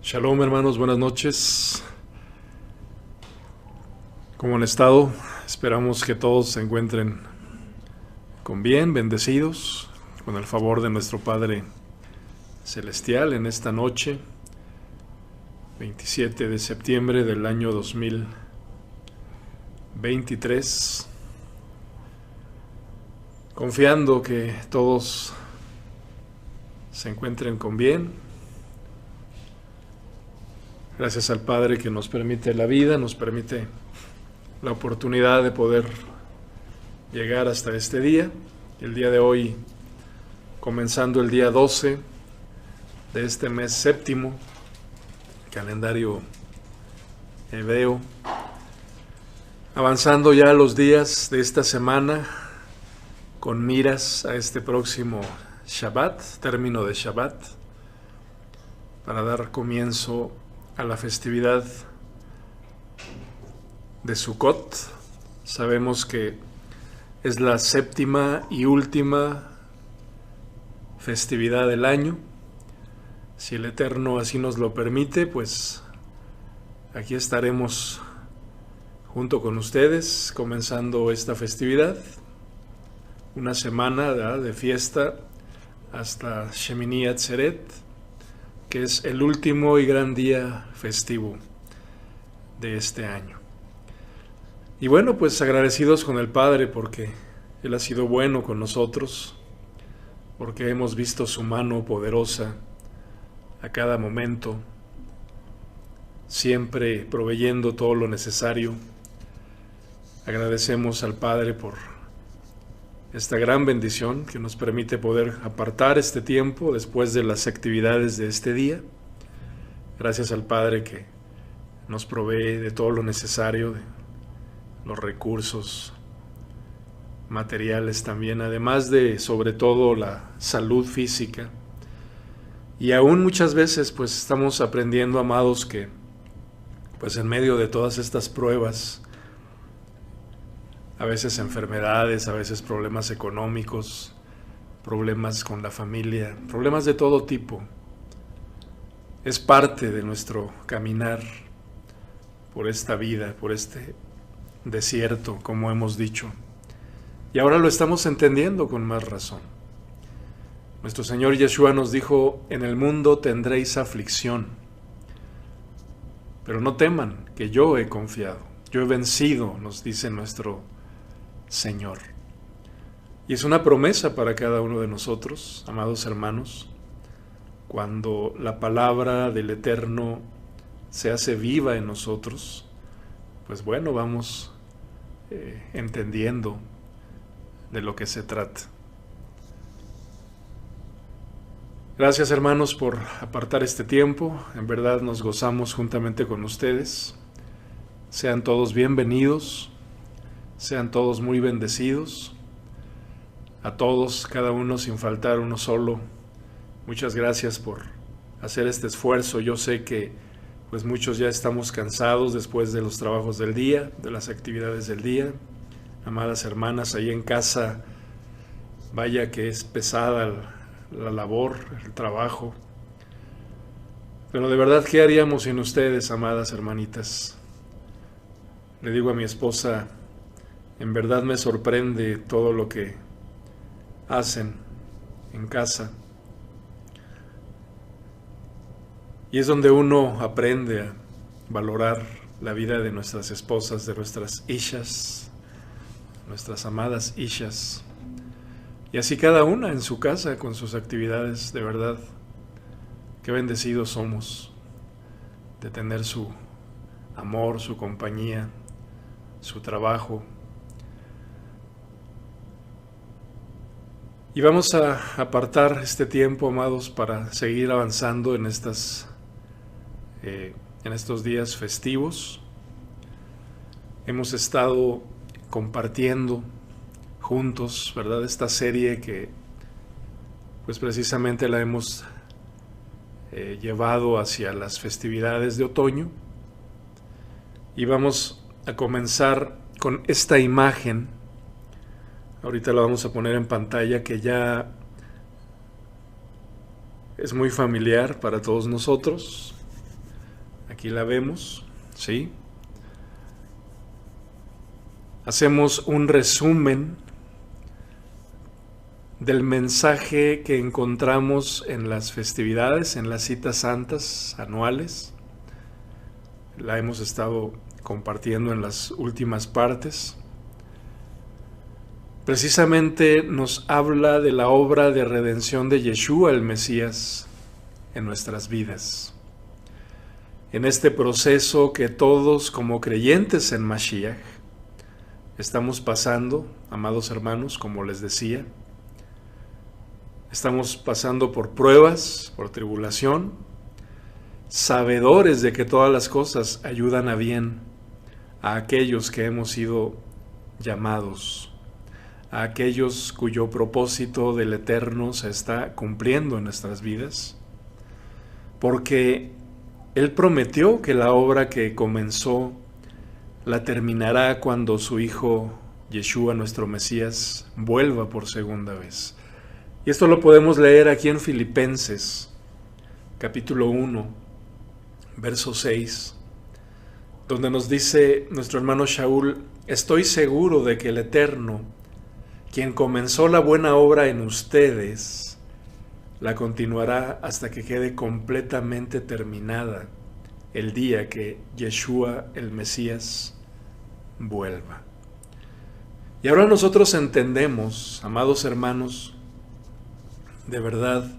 Shalom hermanos, buenas noches. ¿Cómo han estado? Esperamos que todos se encuentren con bien, bendecidos, con el favor de nuestro Padre Celestial en esta noche, 27 de septiembre del año 2023. Confiando que todos se encuentren con bien. Gracias al Padre que nos permite la vida, nos permite la oportunidad de poder llegar hasta este día. El día de hoy, comenzando el día 12 de este mes séptimo, calendario hebreo, avanzando ya los días de esta semana con miras a este próximo Shabbat, término de Shabbat, para dar comienzo a la festividad de Sukkot. Sabemos que es la séptima y última festividad del año. Si el Eterno así nos lo permite, pues aquí estaremos junto con ustedes comenzando esta festividad. Una semana de fiesta hasta Shemini Atzeret, que es el último y gran día festivo de este año. Y bueno, pues agradecidos con el Padre porque Él ha sido bueno con nosotros, porque hemos visto su mano poderosa a cada momento, siempre proveyendo todo lo necesario. Agradecemos al Padre por esta gran bendición que nos permite poder apartar este tiempo después de las actividades de este día. Gracias al Padre que nos provee de todo lo necesario, de los recursos materiales también, además de sobre todo la salud física. Y aún muchas veces pues estamos aprendiendo, amados, que pues en medio de todas estas pruebas, a veces enfermedades, a veces problemas económicos, problemas con la familia, problemas de todo tipo. Es parte de nuestro caminar por esta vida, por este desierto, como hemos dicho. Y ahora lo estamos entendiendo con más razón. Nuestro Señor Yeshua nos dijo: en el mundo tendréis aflicción, pero no teman, que yo he confiado. Yo he vencido, nos dice nuestro Señor. Y es una promesa para cada uno de nosotros, amados hermanos, cuando la palabra del Eterno se hace viva en nosotros, pues bueno, vamos entendiendo de lo que se trata. Gracias, hermanos, por apartar este tiempo. En verdad nos gozamos juntamente con ustedes. Sean todos bienvenidos. Sean todos muy bendecidos. A todos, cada uno sin faltar uno solo, muchas gracias por hacer este esfuerzo. Yo sé que pues muchos ya estamos cansados después de los trabajos del día, de las actividades del día. Amadas hermanas, ahí en casa, vaya que es pesada la labor, el trabajo. Pero de verdad, ¿qué haríamos sin ustedes, amadas hermanitas? Le digo a mi esposa: en verdad me sorprende todo lo que hacen en casa. Y es donde uno aprende a valorar la vida de nuestras esposas, de nuestras ishas, nuestras amadas ishas. Y así cada una en su casa con sus actividades. De verdad, qué bendecidos somos de tener su amor, su compañía, su trabajo. Y vamos a apartar este tiempo, amados, para seguir avanzando en estos días festivos. Hemos estado compartiendo juntos, ¿verdad?, esta serie que pues precisamente la hemos llevado hacia las festividades de otoño. Y vamos a comenzar con esta imagen. Ahorita la vamos a poner en pantalla, que ya es muy familiar para todos nosotros. Aquí la vemos, ¿sí? Hacemos un resumen del mensaje que encontramos en las festividades, en las citas santas anuales. La hemos estado compartiendo en las últimas partes. Precisamente nos habla de la obra de redención de Yeshua, el Mesías, en nuestras vidas. En este proceso que todos como creyentes en Mashiach estamos pasando, amados hermanos, como les decía, estamos pasando por pruebas, por tribulación, sabedores de que todas las cosas ayudan a bien a aquellos que hemos sido llamados, a aquellos cuyo propósito del Eterno se está cumpliendo en nuestras vidas, porque Él prometió que la obra que comenzó la terminará cuando su Hijo Yeshua, nuestro Mesías, vuelva por segunda vez. Y esto lo podemos leer aquí en Filipenses, capítulo 1, verso 6, donde nos dice nuestro hermano Shaul: estoy seguro de que el Eterno, quien comenzó la buena obra en ustedes, la continuará hasta que quede completamente terminada el día que Yeshua, el Mesías, vuelva. Y ahora nosotros entendemos, amados hermanos, de verdad,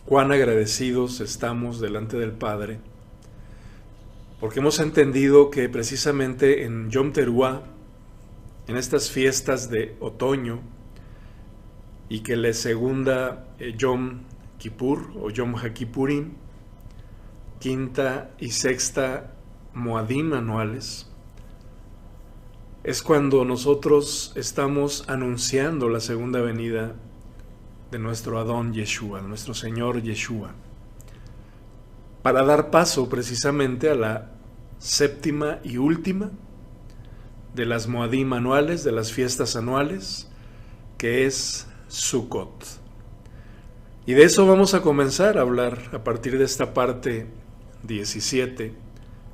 cuán agradecidos estamos delante del Padre, porque hemos entendido que precisamente en Yom Teruah, en estas fiestas de otoño, y que le segunda Yom Kippur o Yom HaKippurim, quinta y sexta Moadim anuales, es cuando nosotros estamos anunciando la segunda venida de nuestro Adón Yeshua, nuestro Señor Yeshua, para dar paso precisamente a la séptima y última de las Moadim anuales, de las fiestas anuales, que es Sukkot. Y de eso vamos a comenzar a hablar a partir de esta parte 17,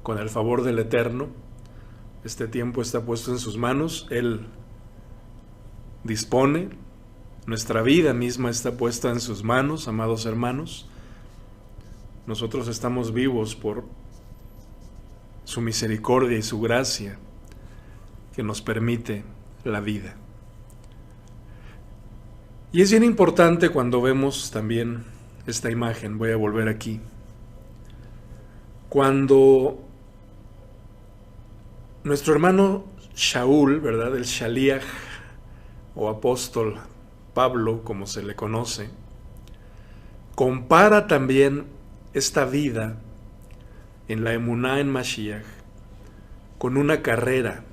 con el favor del Eterno. Este tiempo está puesto en sus manos, Él dispone, nuestra vida misma está puesta en sus manos, amados hermanos. Nosotros estamos vivos por su misericordia y su gracia que nos permite la vida. Y es bien importante cuando vemos también esta imagen, voy a volver aquí, cuando nuestro hermano Shaul, ¿verdad?, el Shaliach o apóstol Pablo, como se le conoce, compara también esta vida en la emuná en Mashiach con una carrera.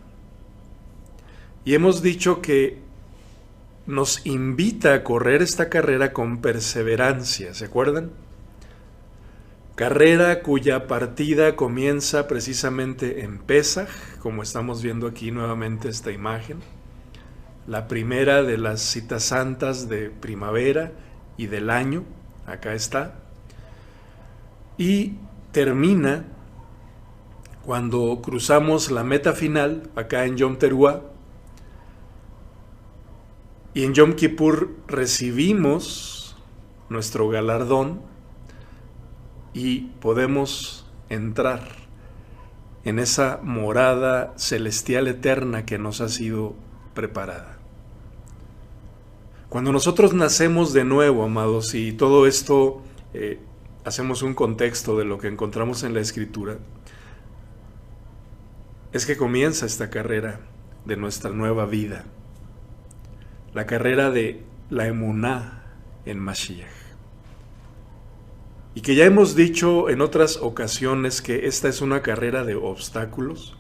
Y hemos dicho que nos invita a correr esta carrera con perseverancia, ¿se acuerdan? Carrera cuya partida comienza precisamente en Pesaj, como estamos viendo aquí nuevamente esta imagen, la primera de las citas santas de primavera y del año, acá está, y termina cuando cruzamos la meta final, acá en Yom Teruah, y en Yom Kippur recibimos nuestro galardón y podemos entrar en esa morada celestial eterna que nos ha sido preparada. Cuando nosotros nacemos de nuevo, amados, y todo esto hacemos un contexto de lo que encontramos en la Escritura, es que comienza esta carrera de nuestra nueva vida. La carrera de la emuná en Mashiach. Y que ya hemos dicho en otras ocasiones que esta es una carrera de obstáculos,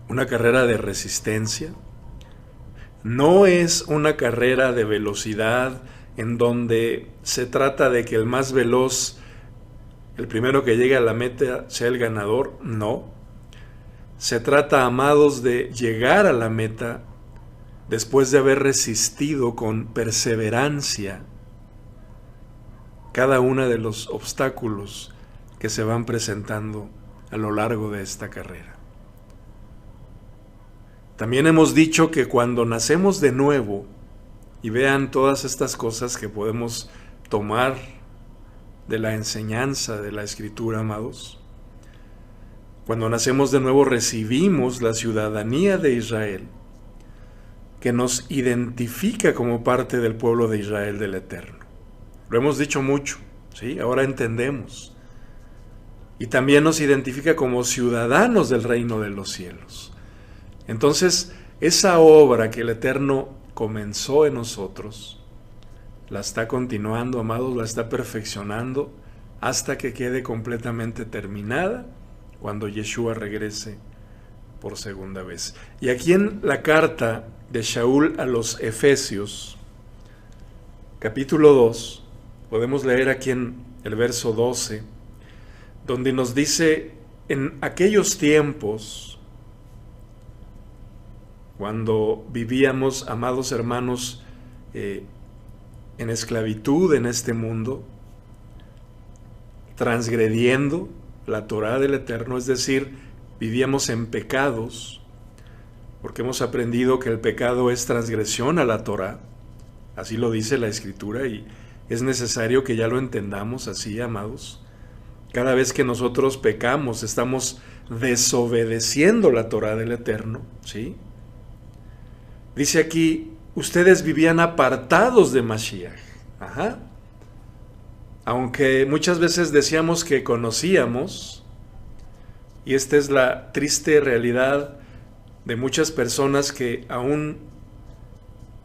una carrera de resistencia, no es una carrera de velocidad en donde se trata de que el más veloz, el primero que llegue a la meta, sea el ganador. No. Se trata, amados, de llegar a la meta después de haber resistido con perseverancia cada uno de los obstáculos que se van presentando a lo largo de esta carrera. También hemos dicho que cuando nacemos de nuevo, y vean todas estas cosas que podemos tomar de la enseñanza de la Escritura, amados, cuando nacemos de nuevo recibimos la ciudadanía de Israel, que nos identifica como parte del pueblo de Israel del Eterno. Lo hemos dicho mucho, ¿sí? Ahora entendemos. Y también nos identifica como ciudadanos del reino de los cielos. Entonces, esa obra que el Eterno comenzó en nosotros, la está continuando, amados, la está perfeccionando hasta que quede completamente terminada cuando Yeshua regrese por segunda vez. Y aquí en la carta de Shaul a los Efesios, capítulo 2, podemos leer aquí en el verso 12, donde nos dice: en aquellos tiempos, cuando vivíamos, amados hermanos, en esclavitud en este mundo, transgrediendo la Torá del Eterno, es decir, vivíamos en pecados, porque hemos aprendido que el pecado es transgresión a la Torá, así lo dice la Escritura, y es necesario que ya lo entendamos así, amados. Cada vez que nosotros pecamos, estamos desobedeciendo la Torá del Eterno, ¿sí? Dice aquí, ustedes vivían apartados de Mashiach. Ajá. Aunque muchas veces decíamos que conocíamos, y esta es la triste realidad de muchas personas que aún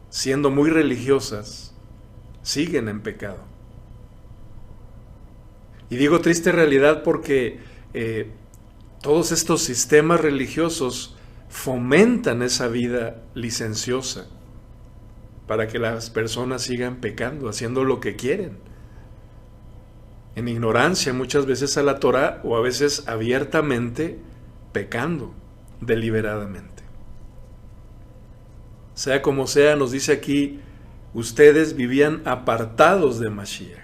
siendo muy religiosas, siguen en pecado. Y digo triste realidad porque todos estos sistemas religiosos fomentan esa vida licenciosa para que las personas sigan pecando, haciendo lo que quieren, en ignorancia muchas veces a la Torá, o a veces abiertamente pecando deliberadamente. Sea como sea, nos dice aquí, ustedes vivían apartados de Mashiach.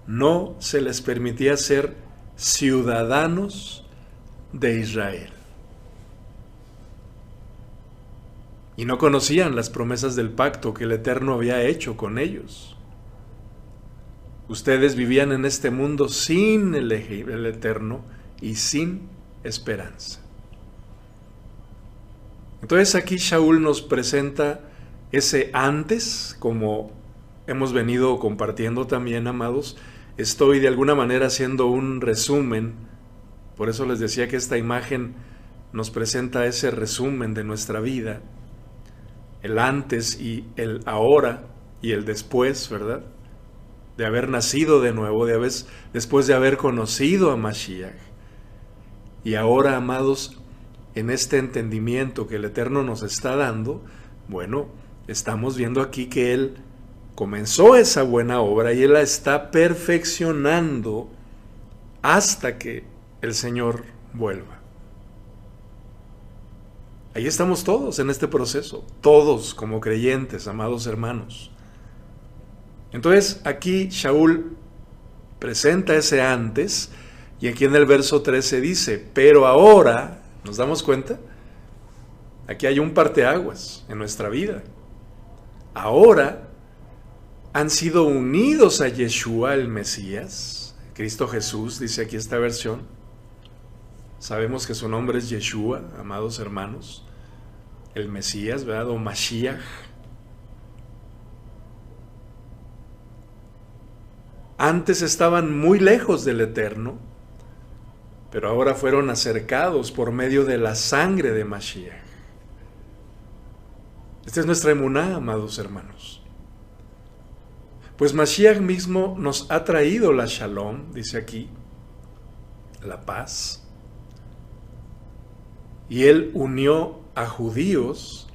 No se les permitía ser ciudadanos de Israel. Y no conocían las promesas del pacto que el Eterno había hecho con ellos. Ustedes vivían en este mundo sin el Eterno y sin esperanza. Entonces aquí Shaul nos presenta ese antes, como hemos venido compartiendo también, amados. Estoy de alguna manera haciendo un resumen, por eso les decía que esta imagen nos presenta ese resumen de nuestra vida, el antes y el ahora y el después, ¿verdad? De haber nacido de nuevo, después de haber conocido a Mashiach. Y ahora, amados, en este entendimiento que el Eterno nos está dando, bueno, estamos viendo aquí que Él comenzó esa buena obra y Él la está perfeccionando hasta que el Señor vuelva. Ahí estamos todos en este proceso, todos como creyentes, amados hermanos. Entonces aquí Shaul presenta ese antes, y aquí en el verso 13 dice, pero ahora, ¿nos damos cuenta? Aquí hay un parteaguas en nuestra vida. Ahora han sido unidos a Yeshua el Mesías, Cristo Jesús, dice aquí esta versión. Sabemos que su nombre es Yeshua, amados hermanos, el Mesías, ¿verdad? O Mashiach. Antes estaban muy lejos del Eterno, pero ahora fueron acercados por medio de la sangre de Mashiach. Esta es nuestra emuná, amados hermanos. Pues Mashiach mismo nos ha traído la Shalom, dice aquí, la paz. Y Él unió a judíos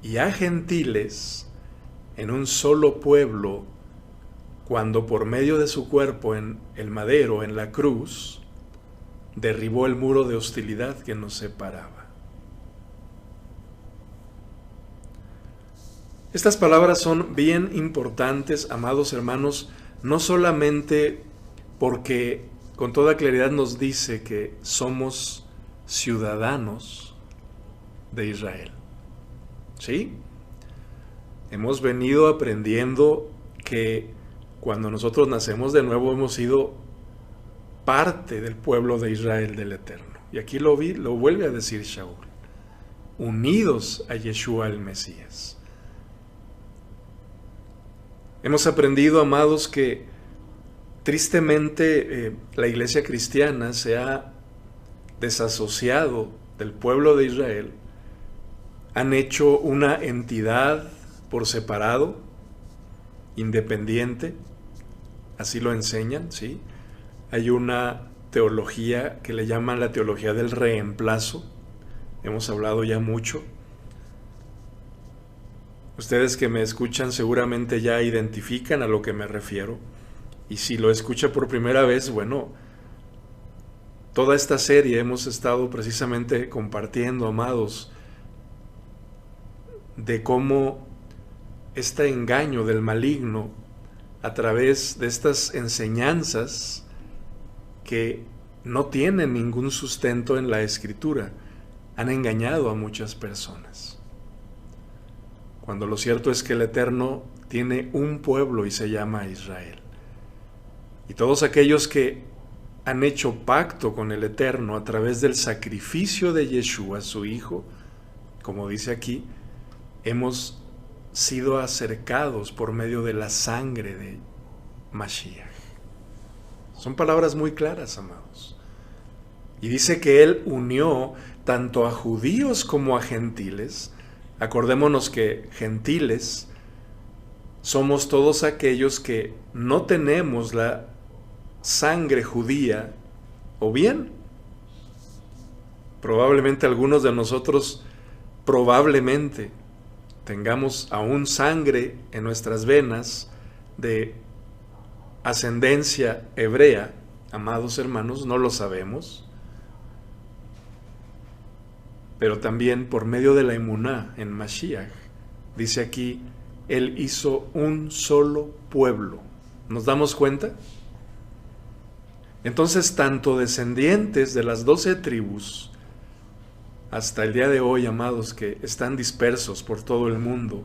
y a gentiles en un solo pueblo, cuando por medio de su cuerpo en el madero, en la cruz, derribó el muro de hostilidad que nos separaba. Estas palabras son bien importantes, amados hermanos, no solamente porque con toda claridad nos dice que somos ciudadanos de Israel. ¿Sí? Hemos venido aprendiendo que cuando nosotros nacemos de nuevo hemos sido parte del pueblo de Israel del Eterno. Y aquí lo vuelve a decir Shaul. Unidos a Yeshua el Mesías. Hemos aprendido, amados, que tristemente la iglesia cristiana se ha desasociado del pueblo de Israel. Han hecho una entidad por separado, independiente, así lo enseñan, ¿sí? Hay una teología que le llaman la teología del reemplazo. Hemos hablado ya mucho. Ustedes que me escuchan seguramente ya identifican a lo que me refiero. Y si lo escucha por primera vez, bueno, toda esta serie hemos estado precisamente compartiendo, amados, de cómo este engaño del maligno a través de estas enseñanzas que no tienen ningún sustento en la Escritura, han engañado a muchas personas. Cuando lo cierto es que el Eterno tiene un pueblo y se llama Israel. Y todos aquellos que han hecho pacto con el Eterno a través del sacrificio de Yeshua, su Hijo, como dice aquí, hemos sido acercados por medio de la sangre de Mashiach. Son palabras muy claras, amados. Y dice que Él unió tanto a judíos como a gentiles. Acordémonos que gentiles somos todos aquellos que no tenemos la sangre judía, o bien, probablemente algunos de nosotros probablemente tengamos aún sangre en nuestras venas de ascendencia hebrea, amados hermanos, no lo sabemos, pero también por medio de la emuná en Mashiach, dice aquí, Él hizo un solo pueblo. ¿Nos damos cuenta? Entonces, tanto descendientes de las 12 tribus, hasta el día de hoy, amados, que están dispersos por todo el mundo,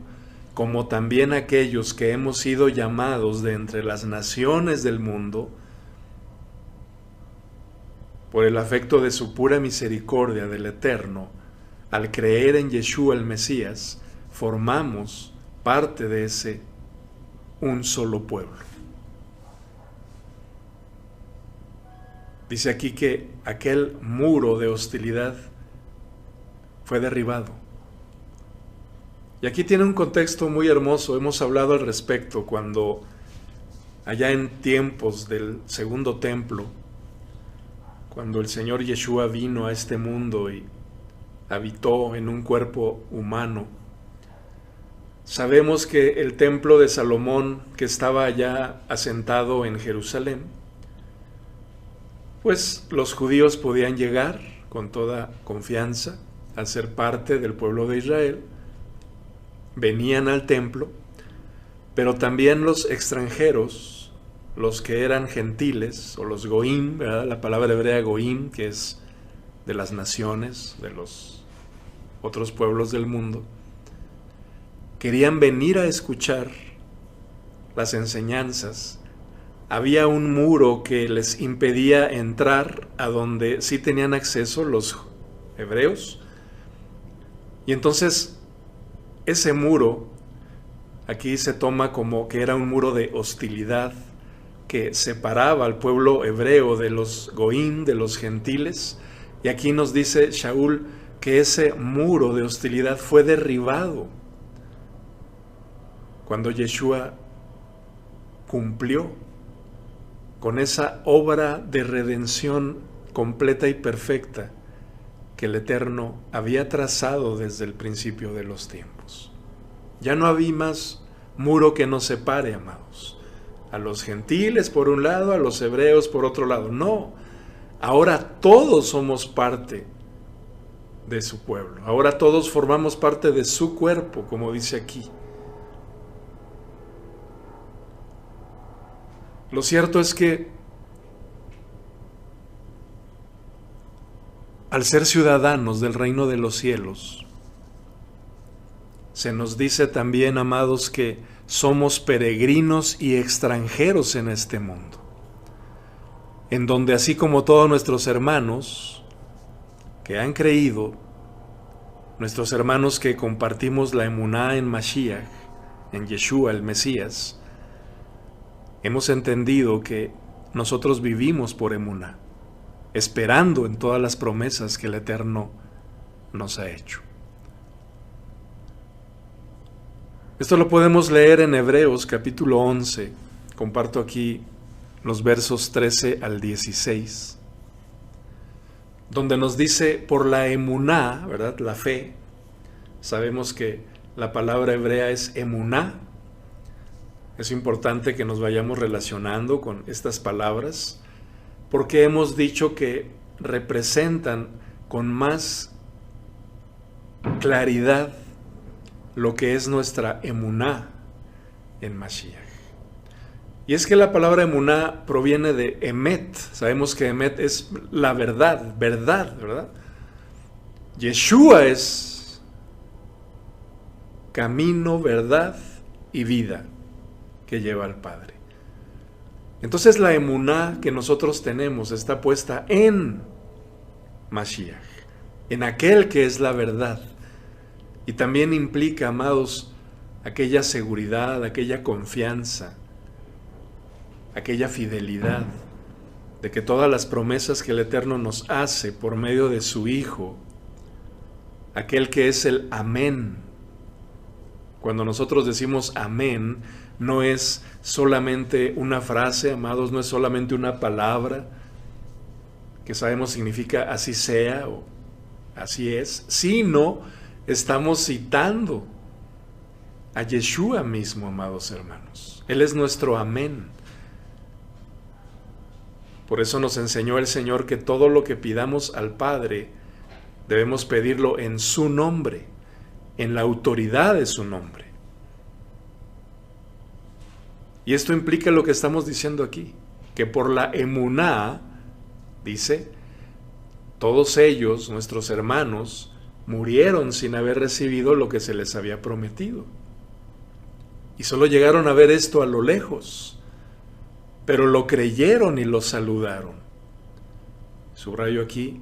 como también aquellos que hemos sido llamados de entre las naciones del mundo, por el afecto de su pura misericordia del Eterno, al creer en Yeshua el Mesías, formamos parte de ese un solo pueblo. Dice aquí que aquel muro de hostilidad fue derribado. Y aquí tiene un contexto muy hermoso, hemos hablado al respecto cuando allá en tiempos del segundo templo, cuando el Señor Yeshua vino a este mundo y habitó en un cuerpo humano. Sabemos que el templo de Salomón, que estaba allá asentado en Jerusalén, pues los judíos podían llegar con toda confianza a ser parte del pueblo de Israel, venían al templo, pero también los extranjeros, los que eran gentiles, o los goim, ¿verdad? La palabra hebrea goim, que es de las naciones, de los otros pueblos del mundo, querían venir a escuchar las enseñanzas. Había un muro que les impedía entrar a donde sí tenían acceso los hebreos. Y entonces ese muro, aquí se toma como que era un muro de hostilidad que separaba al pueblo hebreo de los goín, de los gentiles. Y aquí nos dice Shaul que ese muro de hostilidad fue derribado cuando Yeshua cumplió con esa obra de redención completa y perfecta que el Eterno había trazado desde el principio de los tiempos. Ya no había más muro que nos separe, amados. A los gentiles por un lado, a los hebreos por otro lado. No, ahora todos somos parte de su pueblo. Ahora todos formamos parte de su cuerpo, como dice aquí. Lo cierto es que al ser ciudadanos del reino de los cielos, se nos dice también, amados, que somos peregrinos y extranjeros en este mundo, en donde así como todos nuestros hermanos que han creído, nuestros hermanos que compartimos la emuná en Mashiach, en Yeshua el Mesías, hemos entendido que nosotros vivimos por emuná, esperando en todas las promesas que el Eterno nos ha hecho. Esto lo podemos leer en Hebreos capítulo 11. Comparto aquí los versos 13 al 16, donde nos dice, por la emuná, ¿verdad? La fe. Sabemos que la palabra hebrea es emuná. Es importante que nos vayamos relacionando con estas palabras, porque hemos dicho que representan con más claridad lo que es nuestra emuná en Mashiach. Y es que la palabra emuná proviene de emet. Sabemos que emet es la verdad, ¿verdad? Yeshua es camino, verdad y vida que lleva al Padre. Entonces la emuná que nosotros tenemos está puesta en Mashiach, en aquel que es la verdad. Y también implica, amados, aquella seguridad, aquella confianza, aquella fidelidad de que todas las promesas que el Eterno nos hace por medio de su Hijo, aquel que es el amén. Cuando nosotros decimos amén, no es solamente una frase, amados, no es solamente una palabra que sabemos significa así sea o así es, sino estamos citando a Yeshua mismo, amados hermanos. Él es nuestro amén. Por eso nos enseñó el Señor que todo lo que pidamos al Padre debemos pedirlo en su nombre, en la autoridad de su nombre. Y esto implica lo que estamos diciendo aquí, que por la emuná, dice, todos ellos, nuestros hermanos, murieron sin haber recibido lo que se les había prometido. Y solo llegaron a ver esto a lo lejos, pero lo creyeron y lo saludaron. Subrayo aquí,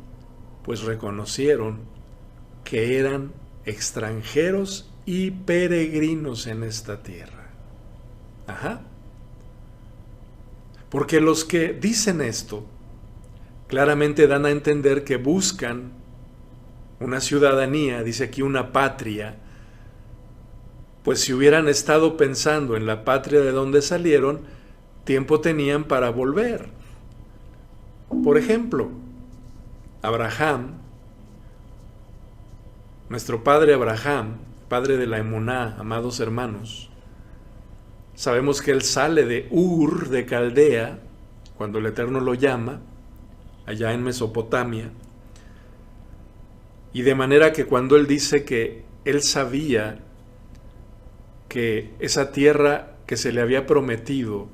pues reconocieron que eran extranjeros y peregrinos en esta tierra. Ajá. Porque los que dicen esto, claramente dan a entender que buscan una ciudadanía, dice aquí una patria, pues si hubieran estado pensando en la patria de donde salieron, tiempo tenían para volver. Por ejemplo, Abraham, nuestro padre Abraham, padre de la emuná, amados hermanos, sabemos que él sale de Ur, de Caldea, cuando el Eterno lo llama, allá en Mesopotamia, y de manera que cuando él dice que él sabía que esa tierra que se le había prometido,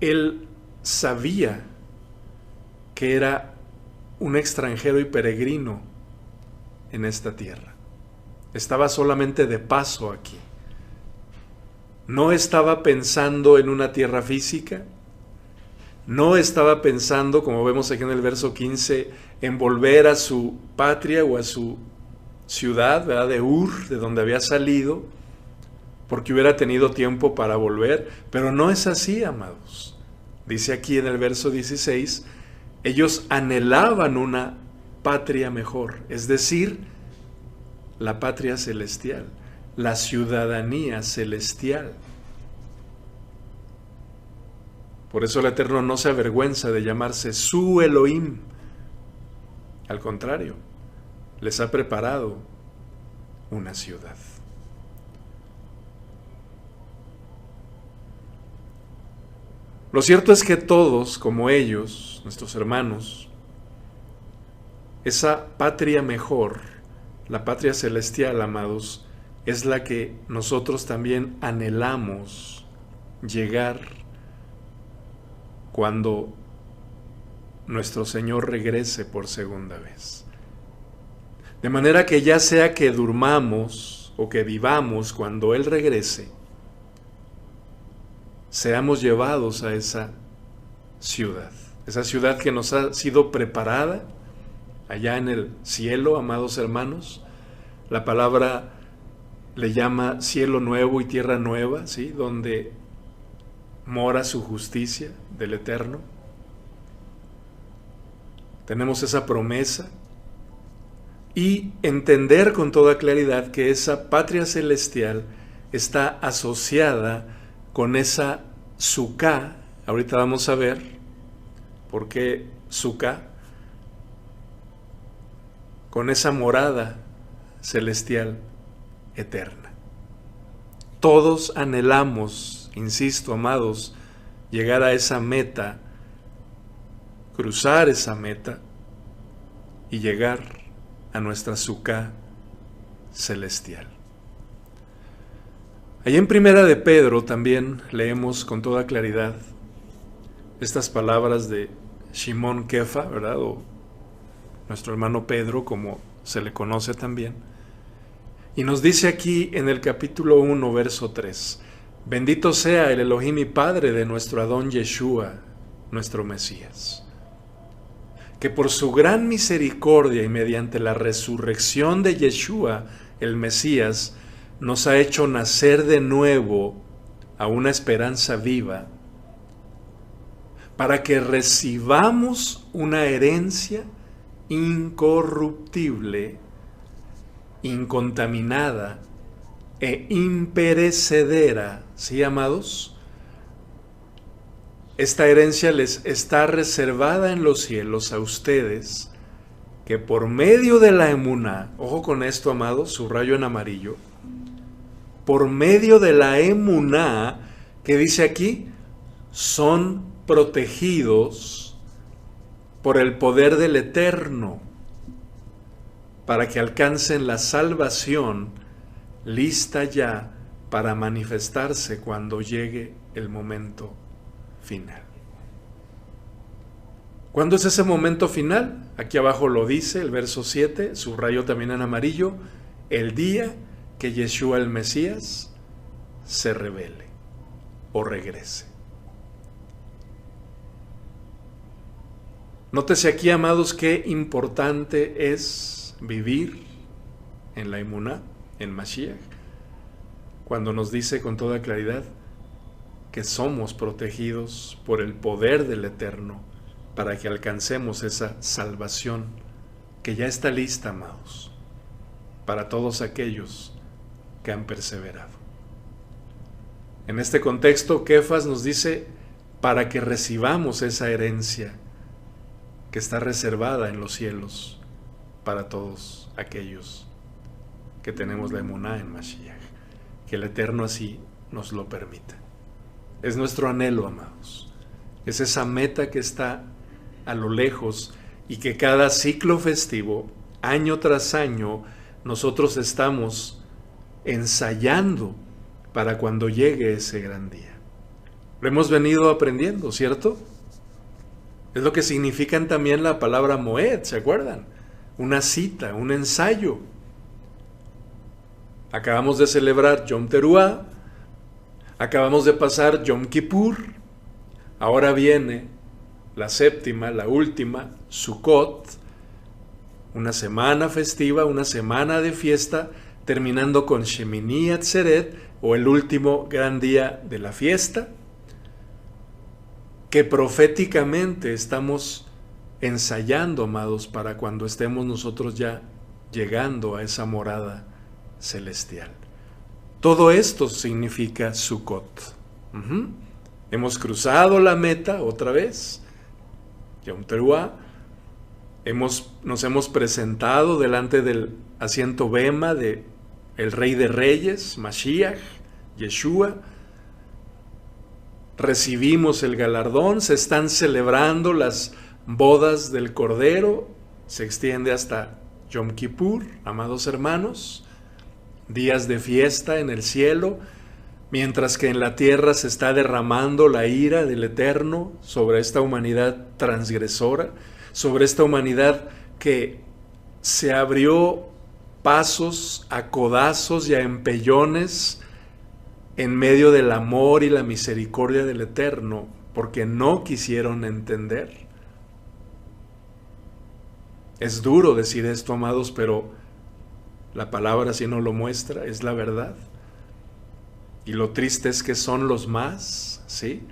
él sabía que era un extranjero y peregrino en esta tierra. Estaba solamente de paso aquí. No estaba pensando en una tierra física. No estaba pensando, como vemos aquí en el verso 15, en volver a su patria o a su ciudad, ¿verdad? De Ur, de donde había salido, porque hubiera tenido tiempo para volver. Pero no es así, amados. Dice aquí en el verso 16, ellos anhelaban una patria mejor, es decir, la patria celestial, la ciudadanía celestial. Por eso el Eterno no se avergüenza de llamarse su Elohim. Al contrario, les ha preparado una ciudad. Lo cierto es que todos, como ellos, nuestros hermanos, esa patria mejor, la patria celestial, amados, es la que nosotros también anhelamos llegar cuando nuestro Señor regrese por segunda vez. De manera que ya sea que durmamos o que vivamos cuando Él regrese, seamos llevados a esa ciudad que nos ha sido preparada allá en el cielo, amados hermanos. La palabra le llama cielo nuevo y tierra nueva, ¿sí? Donde mora su justicia del Eterno. Tenemos esa promesa y entender con toda claridad que esa patria celestial está asociada con esa Sukkah. Ahorita vamos a ver por qué Sukkah, con esa morada celestial eterna. Todos anhelamos, insisto, amados, llegar a esa meta, cruzar esa meta y llegar a nuestra Sukkah celestial. Allí en Primera de Pedro también leemos con toda claridad estas palabras de Shimon Kefa, ¿verdad? O nuestro hermano Pedro, como se le conoce también. Y nos dice aquí en el capítulo 1, verso 3, bendito sea el Elohim y Padre de nuestro Adón Yeshua, nuestro Mesías, que por su gran misericordia y mediante la resurrección de Yeshua, el Mesías, nos ha hecho nacer de nuevo a una esperanza viva, para que recibamos una herencia incorruptible, incontaminada e imperecedera. ¿Sí, amados? Esta herencia les está reservada en los cielos a ustedes, que por medio de la emuná, ojo con esto, amados, subrayo en amarillo, por medio de la emuná, que dice aquí, son protegidos por el poder del Eterno, para que alcancen la salvación lista ya para manifestarse cuando llegue el momento final. ¿Cuándo es ese momento final? Aquí abajo lo dice el verso 7, subrayo también en amarillo, el día que Yeshua el Mesías se revele o regrese. Nótese aquí, amados, qué importante es vivir en la emuná, en Mashiach, cuando nos dice con toda claridad que somos protegidos por el poder del Eterno para que alcancemos esa salvación que ya está lista, amados, para todos aquellos que han perseverado. En este contexto, Kefas nos dice para que recibamos esa herencia que está reservada en los cielos para todos aquellos que tenemos la emuná en Mashiach, que el Eterno así nos lo permita. Es nuestro anhelo, amados. Es esa meta que está a lo lejos y que cada ciclo festivo, año tras año, nosotros estamos ensayando para cuando llegue ese gran día. Lo hemos venido aprendiendo, ¿cierto? Es lo que significan también la palabra Moed, ¿se acuerdan? Una cita, un ensayo. Acabamos de celebrar Yom Teruah, acabamos de pasar Yom Kippur, ahora viene la séptima, la última, Sukkot, una semana festiva, una semana de fiesta, terminando con Shemini Atzeret, o el último gran día de la fiesta, que proféticamente estamos ensayando, amados, para cuando estemos nosotros ya llegando a esa morada celestial. Todo esto significa Sukkot. Hemos cruzado la meta otra vez, Yom Teruah, nos hemos presentado delante del asiento bema de el Rey de Reyes, Mashiach, Yeshua. Recibimos el galardón, se están celebrando las bodas del Cordero, se extiende hasta Yom Kippur, amados hermanos, días de fiesta en el cielo, mientras que en la tierra se está derramando la ira del Eterno sobre esta humanidad transgresora, sobre esta humanidad que se abrió pasos a codazos y a empellones en medio del amor y la misericordia del Eterno, porque no quisieron entender. Es duro decir esto, amados, pero la palabra, si no lo muestra, es la verdad. Y lo triste es que son los más, ¿sí?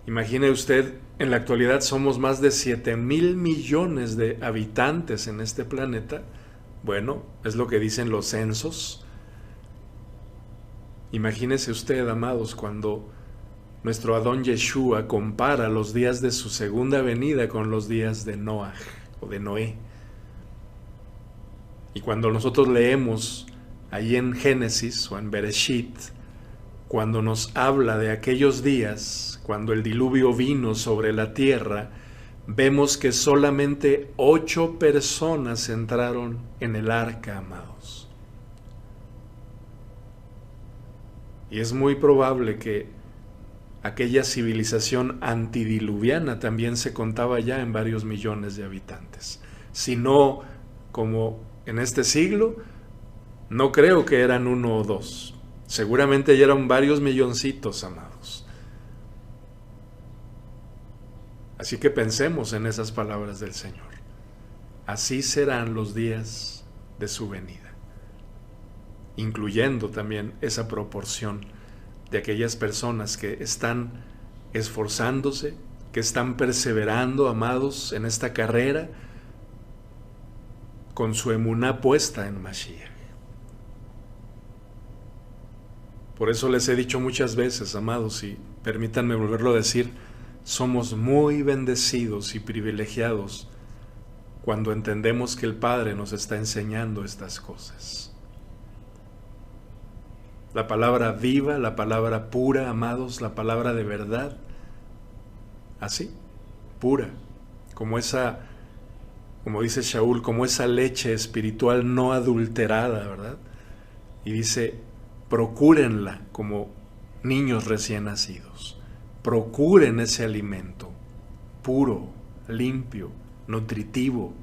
Imagine usted, en la actualidad somos más de 7,000 millones de habitantes en este planeta. Bueno, es lo que dicen los censos. Imagínese usted, amados, cuando nuestro Adón Yeshua compara los días de su segunda venida con los días de Noaj o de Noé. Y cuando nosotros leemos ahí en Génesis o en Bereshit, cuando nos habla de aquellos días, cuando el diluvio vino sobre la tierra, vemos que solamente 8 personas entraron en el arca, amados. Y es muy probable que aquella civilización antidiluviana también se contaba ya en varios millones de habitantes. Si no, como en este siglo, no creo que eran 1 o 2. Seguramente ya eran varios milloncitos, amados. Así que pensemos en esas palabras del Señor. Así serán los días de su venida, incluyendo también esa proporción de aquellas personas que están esforzándose, que están perseverando, amados, en esta carrera, con su emuná puesta en Mashiach. Por eso les he dicho muchas veces, amados, y permítanme volverlo a decir, somos muy bendecidos y privilegiados cuando entendemos que el Padre nos está enseñando estas cosas. La palabra viva, la palabra pura, amados, la palabra de verdad, así, pura, como esa, como dice Shaul, como esa leche espiritual no adulterada, ¿verdad? Y dice, procúrenla como niños recién nacidos. Procuren ese alimento puro, limpio, nutritivo,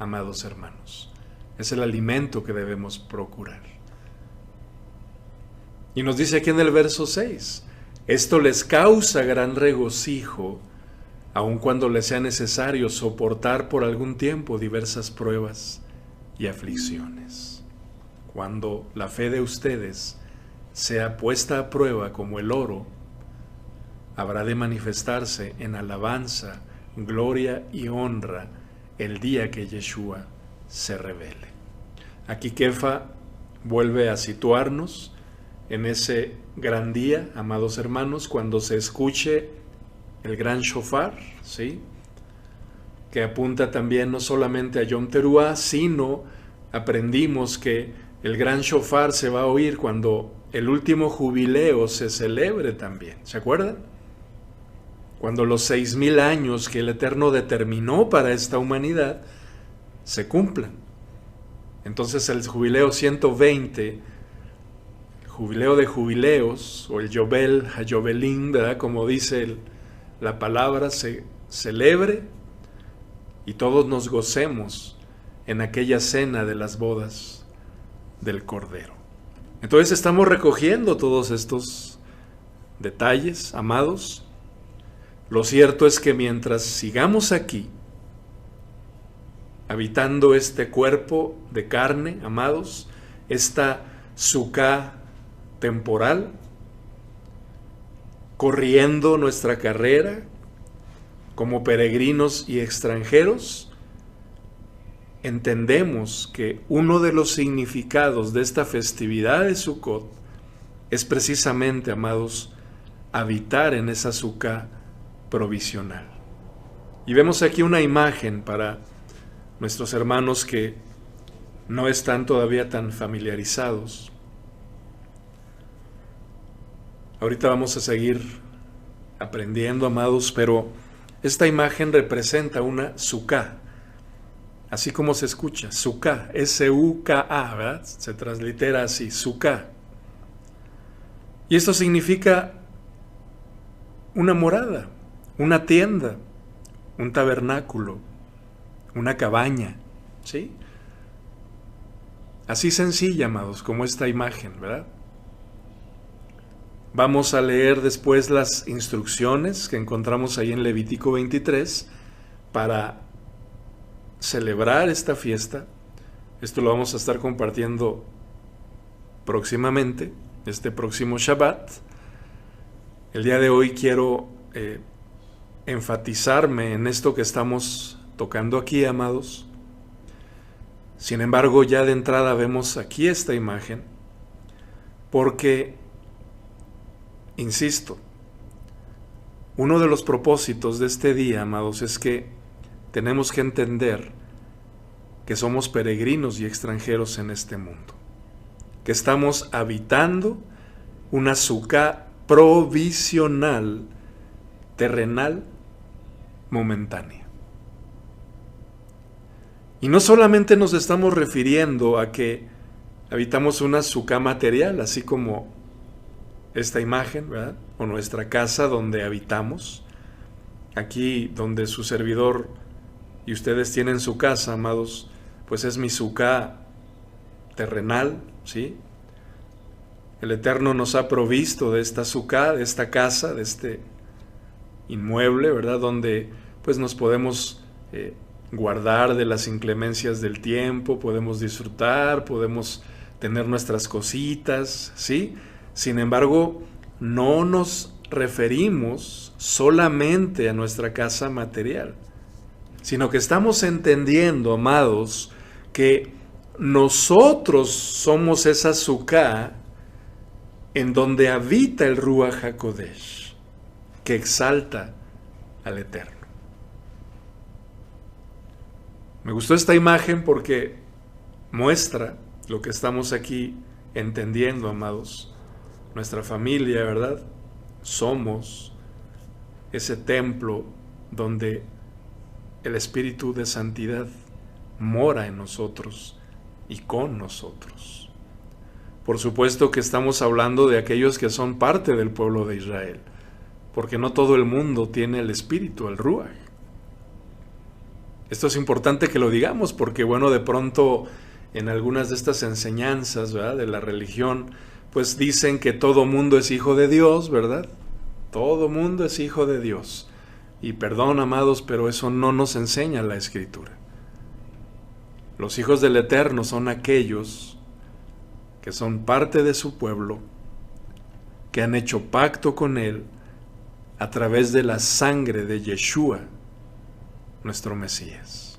amados hermanos. Es el alimento que debemos procurar. Y nos dice aquí en el verso 6, esto les causa gran regocijo, aun cuando les sea necesario soportar por algún tiempo diversas pruebas y aflicciones. Cuando la fe de ustedes sea puesta a prueba como el oro, habrá de manifestarse en alabanza, gloria y honra el día que Yeshua se revele. Aquí Kefa vuelve a situarnos en ese gran día, amados hermanos, cuando se escuche el gran shofar, ¿sí? Que apunta también no solamente a Yom Teruah, sino aprendimos que el gran shofar se va a oír cuando el último jubileo se celebre también. ¿Se acuerdan? Cuando los 6,000 años que el Eterno determinó para esta humanidad se cumplan. Entonces el jubileo 120, el jubileo de jubileos, o el Yobel, HaYobelim, ¿verdad? Como dice la palabra, se celebre y todos nos gocemos en aquella cena de las bodas del Cordero. Entonces estamos recogiendo todos estos detalles, amados. Lo cierto es que mientras sigamos aquí, habitando este cuerpo de carne, amados, esta suká temporal, corriendo nuestra carrera como peregrinos y extranjeros, entendemos que uno de los significados de esta festividad de Sukkot es precisamente, amados, habitar en esa suká provisional. Y vemos aquí una imagen para nuestros hermanos que no están todavía tan familiarizados. Ahorita vamos a seguir aprendiendo, amados, pero esta imagen representa una suká. así como se escucha, Sukkah, S-U-K-A, ¿verdad? Se translitera así, Sukkah. Y esto significa una morada, una tienda, un tabernáculo, una cabaña, ¿sí? Así sencilla, amados, como esta imagen, ¿verdad? Vamos a leer después las instrucciones que encontramos ahí en Levítico 23 para celebrar esta fiesta. Esto lo vamos a estar compartiendo próximamente, este próximo Shabbat. El día de hoy quiero enfatizarme en esto que estamos tocando aquí, amados. Sin embargo, ya de entrada vemos aquí esta imagen, porque, insisto, uno de los propósitos de este día, amados, es que tenemos que entender que somos peregrinos y extranjeros en este mundo, que estamos habitando una Sukkah provisional, terrenal, momentánea. Y no solamente nos estamos refiriendo a que habitamos una Sukkah material, así como esta imagen, ¿verdad? O nuestra casa donde habitamos, aquí donde su servidor y ustedes tienen su casa, amados, pues es mi Sukkah terrenal, ¿sí? El Eterno nos ha provisto de esta Sukkah, de esta casa, de este inmueble, ¿verdad? Donde pues nos podemos guardar de las inclemencias del tiempo, podemos disfrutar, podemos tener nuestras cositas, ¿sí? Sin embargo, no nos referimos solamente a nuestra casa material, sino que estamos entendiendo, amados, que nosotros somos esa Sukkah en donde habita el Ruach HaKodesh, que exalta al Eterno. Me gustó esta imagen porque muestra lo que estamos aquí entendiendo, amados. Nuestra familia, ¿verdad? Somos ese templo donde el Espíritu de Santidad mora en nosotros y con nosotros. Por supuesto que estamos hablando de aquellos que son parte del pueblo de Israel, porque no todo el mundo tiene el Espíritu, el Ruach. Esto es importante que lo digamos porque, bueno, de pronto en algunas de estas enseñanzas, ¿verdad?, de la religión, pues dicen que todo mundo es hijo de Dios, ¿verdad? Todo mundo es hijo de Dios. Y perdón, amados, pero eso no nos enseña la Escritura. Los hijos del Eterno son aquellos que son parte de su pueblo, que han hecho pacto con Él a través de la sangre de Yeshua, nuestro Mesías.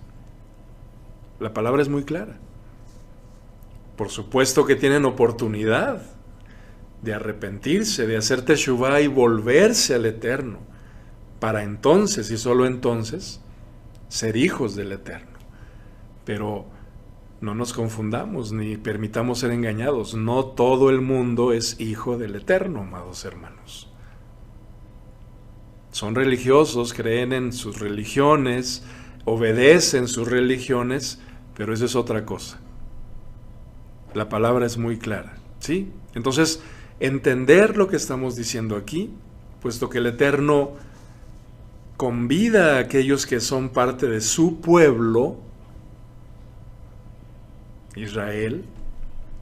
La palabra es muy clara. Por supuesto que tienen oportunidad de arrepentirse, de hacer teshuvá y volverse al Eterno, para entonces y solo entonces ser hijos del Eterno. Pero no nos confundamos ni permitamos ser engañados. No todo el mundo es hijo del Eterno, amados hermanos. Son religiosos, creen en sus religiones, obedecen sus religiones, pero eso es otra cosa. La palabra es muy clara, ¿sí? Entonces, entender lo que estamos diciendo aquí, puesto que el Eterno convida a aquellos que son parte de su pueblo, Israel,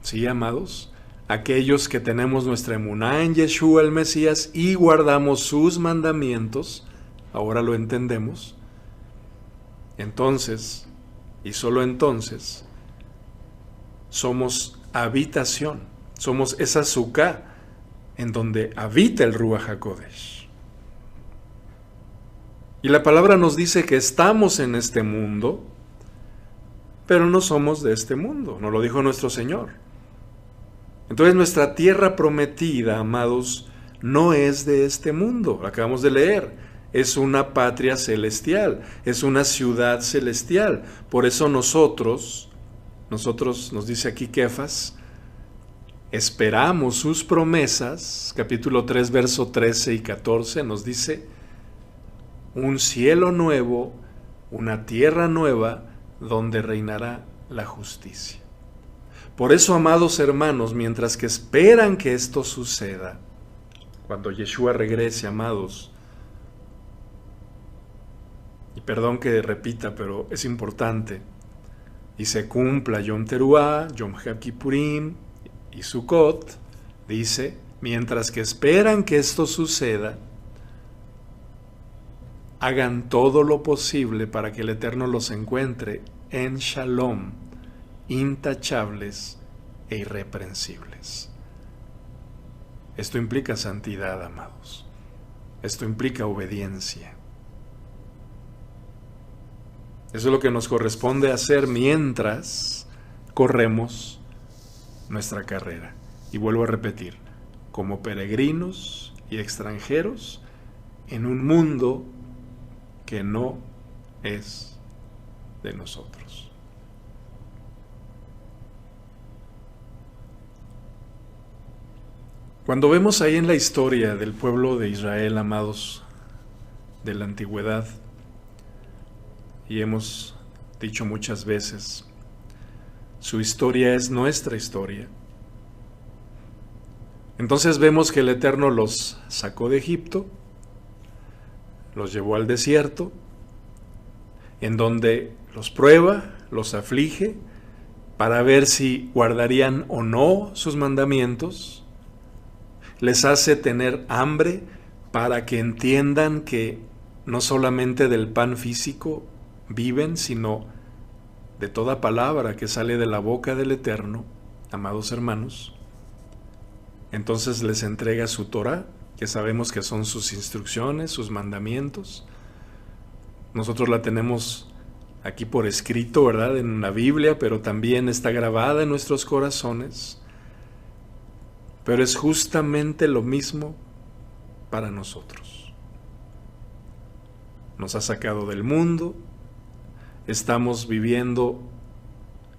¿sí, amados? Aquellos que tenemos nuestra emuná en Yeshua el Mesías y guardamos sus mandamientos, ahora lo entendemos. Entonces, y solo entonces, somos habitación, somos esa Sukkah en donde habita el Ruach HaKodesh. Y la palabra nos dice que estamos en este mundo, pero no somos de este mundo, nos lo dijo nuestro Señor. Entonces nuestra tierra prometida, amados, no es de este mundo, acabamos de leer, es una patria celestial, es una ciudad celestial. Por eso nosotros, nos dice aquí Kefas, esperamos sus promesas, capítulo 3, verso 13 y 14, nos dice, un cielo nuevo, una tierra nueva, donde reinará la justicia. Por eso, amados hermanos, mientras que esperan que esto suceda, cuando Yeshua regrese, amados, y perdón que repita, pero es importante, y se cumpla Yom Teruah, Yom HaKippurim y Sukkot, dice, mientras que esperan que esto suceda, hagan todo lo posible para que el Eterno los encuentre en Shalom, intachables e irreprensibles. Esto implica santidad, amados. Esto implica obediencia. Eso es lo que nos corresponde hacer mientras corremos nuestra carrera. Y vuelvo a repetir, como peregrinos y extranjeros en un mundo que no es de nosotros. Cuando vemos ahí en la historia del pueblo de Israel, amados, de la antigüedad, y hemos dicho muchas veces, su historia es nuestra historia. Entonces vemos que el Eterno los sacó de Egipto, los llevó al desierto, en donde los prueba, los aflige, para ver si guardarían o no sus mandamientos. Les hace tener hambre para que entiendan que no solamente del pan físico viven, sino de toda palabra que sale de la boca del Eterno, amados hermanos. Entonces les entrega su Torah, que sabemos que son sus instrucciones, sus mandamientos. Nosotros la tenemos aquí por escrito, ¿verdad?, en la Biblia, pero también está grabada en nuestros corazones. Pero es justamente lo mismo para nosotros. Nos ha sacado del mundo. Estamos viviendo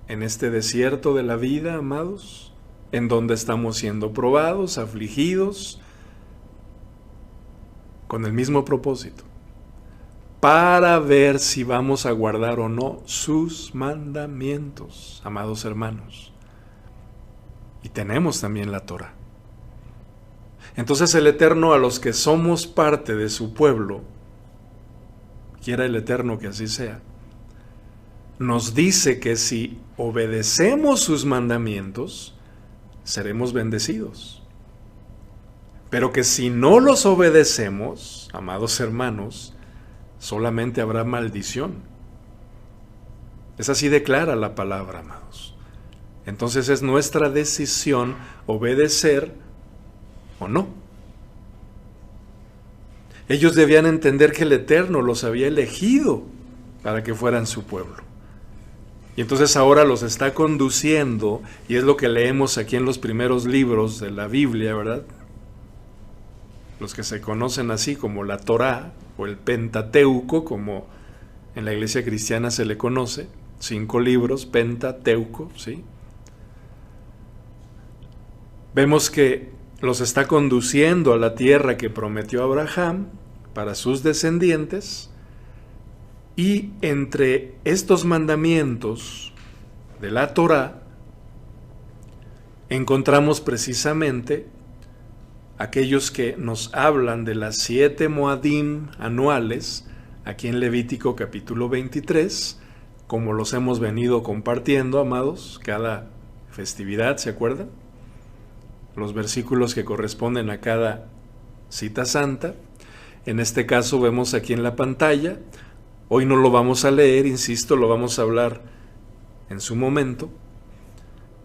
en este desierto de la vida, amados, en donde estamos siendo probados, afligidos, con el mismo propósito, para ver si vamos a guardar o no sus mandamientos, amados hermanos. Y tenemos también la Torah. Entonces el Eterno, a los que somos parte de su pueblo, quiera el Eterno que así sea, nos dice que si obedecemos sus mandamientos, seremos bendecidos. Pero que si no los obedecemos, amados hermanos, solamente habrá maldición. Es así de clara la palabra, amados. Entonces es nuestra decisión obedecer o no. Ellos debían entender que el Eterno los había elegido para que fueran su pueblo. Y entonces ahora los está conduciendo, y es lo que leemos aquí en los primeros libros de la Biblia, ¿verdad? Los que se conocen así como la Torá o el Pentateuco, como en la iglesia cristiana se le conoce, 5 libros, Pentateuco, ¿sí? Vemos que los está conduciendo a la tierra que prometió Abraham para sus descendientes, y entre estos mandamientos de la Torá encontramos precisamente aquellos que nos hablan de las 7 Moadim anuales, aquí en Levítico capítulo 23, como los hemos venido compartiendo, amados, cada festividad, ¿se acuerdan? Los versículos que corresponden a cada cita santa. En este caso vemos aquí en la pantalla. Hoy no lo vamos a leer, insisto, lo vamos a hablar en su momento,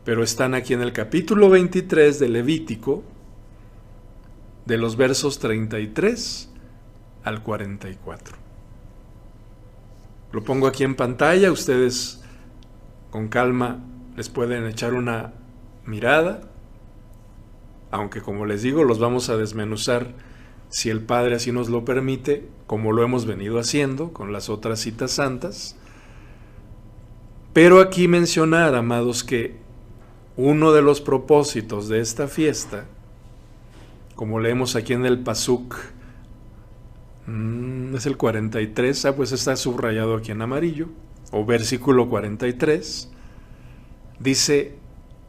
pero están aquí en el capítulo 23 de Levítico, de los versos 33 al 44. Lo pongo aquí en pantalla, ustedes con calma les pueden echar una mirada, aunque como les digo, los vamos a desmenuzar, si el Padre así nos lo permite, como lo hemos venido haciendo con las otras citas santas. Pero aquí mencionar, amados, que uno de los propósitos de esta fiesta, como leemos aquí en el Pasuk, es el 43, pues está subrayado aquí en amarillo, o versículo 43, dice: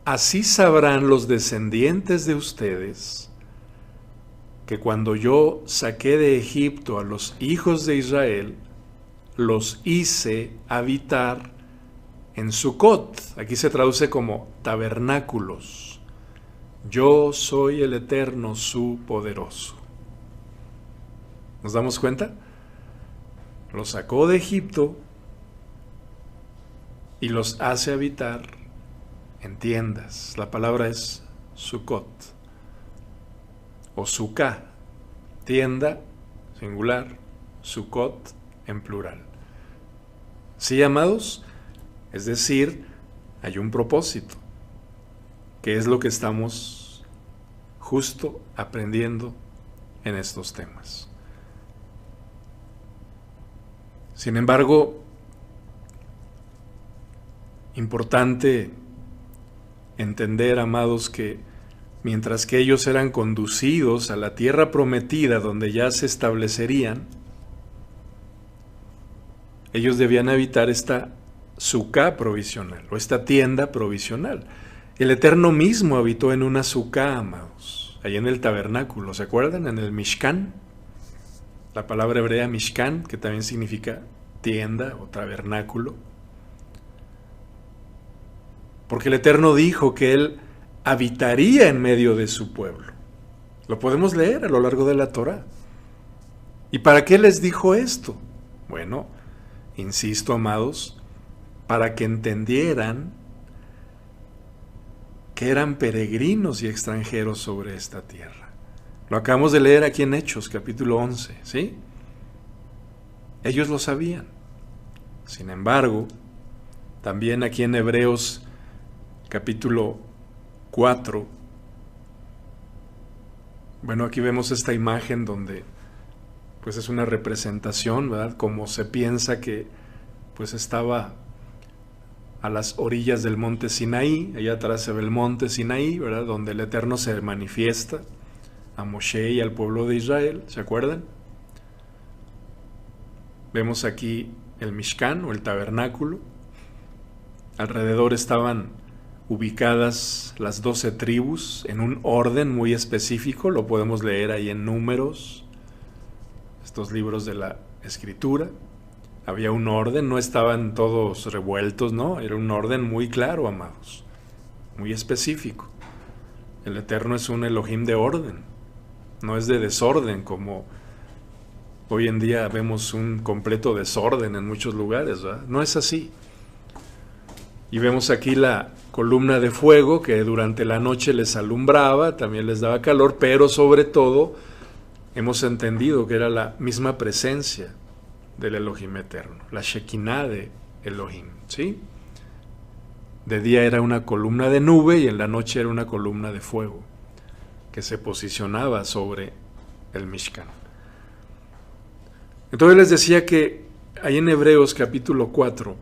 así sabrán los descendientes de ustedes que cuando yo saqué de Egipto a los hijos de Israel, los hice habitar en Sucot. Aquí se traduce como tabernáculos. Yo soy el Eterno, su poderoso. ¿Nos damos cuenta? Los sacó de Egipto y los hace habitar en tiendas. La palabra es Sucot o Suká, tienda singular, Sucot en plural. ¿Sí, amados? Es decir, hay un propósito, que es lo que estamos justo aprendiendo en estos temas. Sin embargo, importante entender, amados, que mientras que ellos eran conducidos a la tierra prometida donde ya se establecerían, ellos debían habitar esta sucá provisional o esta tienda provisional. El Eterno mismo habitó en una sucá, amados, ahí en el tabernáculo, ¿se acuerdan? En el Mishkan, la palabra hebrea Mishkan, que también significa tienda o tabernáculo. Porque el Eterno dijo que Él habitaría en medio de su pueblo. Lo podemos leer a lo largo de la Torá. ¿Y para qué les dijo esto? Bueno, insisto, amados, para que entendieran que eran peregrinos y extranjeros sobre esta tierra. Lo acabamos de leer aquí en Hechos, capítulo 11, ¿sí? Ellos lo sabían. Sin embargo, también aquí en Hebreos, capítulo 4, bueno, aquí vemos esta imagen donde pues es una representación, ¿verdad? Como se piensa que pues estaba a las orillas del monte Sinaí, allá atrás se ve el monte Sinaí, ¿verdad? Donde el Eterno se manifiesta a Moshe y al pueblo de Israel, ¿se acuerdan? Vemos aquí el Mishkan o el tabernáculo. Alrededor estaban ubicadas las 12 tribus en un orden muy específico, lo podemos leer ahí en Números, estos libros de la Escritura. Había un orden, no estaban todos revueltos, no, era un orden muy claro, amados, muy específico. El Eterno es un Elohim de orden, no es de desorden, como hoy en día vemos un completo desorden en muchos lugares, ¿verdad? No es así. Y vemos aquí la columna de fuego que durante la noche les alumbraba, también les daba calor, pero sobre todo hemos entendido que era la misma presencia del Elohim eterno, la Shekinah de Elohim, ¿sí? De día era una columna de nube y en la noche era una columna de fuego que se posicionaba sobre el Mishkan. Entonces les decía que ahí en Hebreos capítulo 4,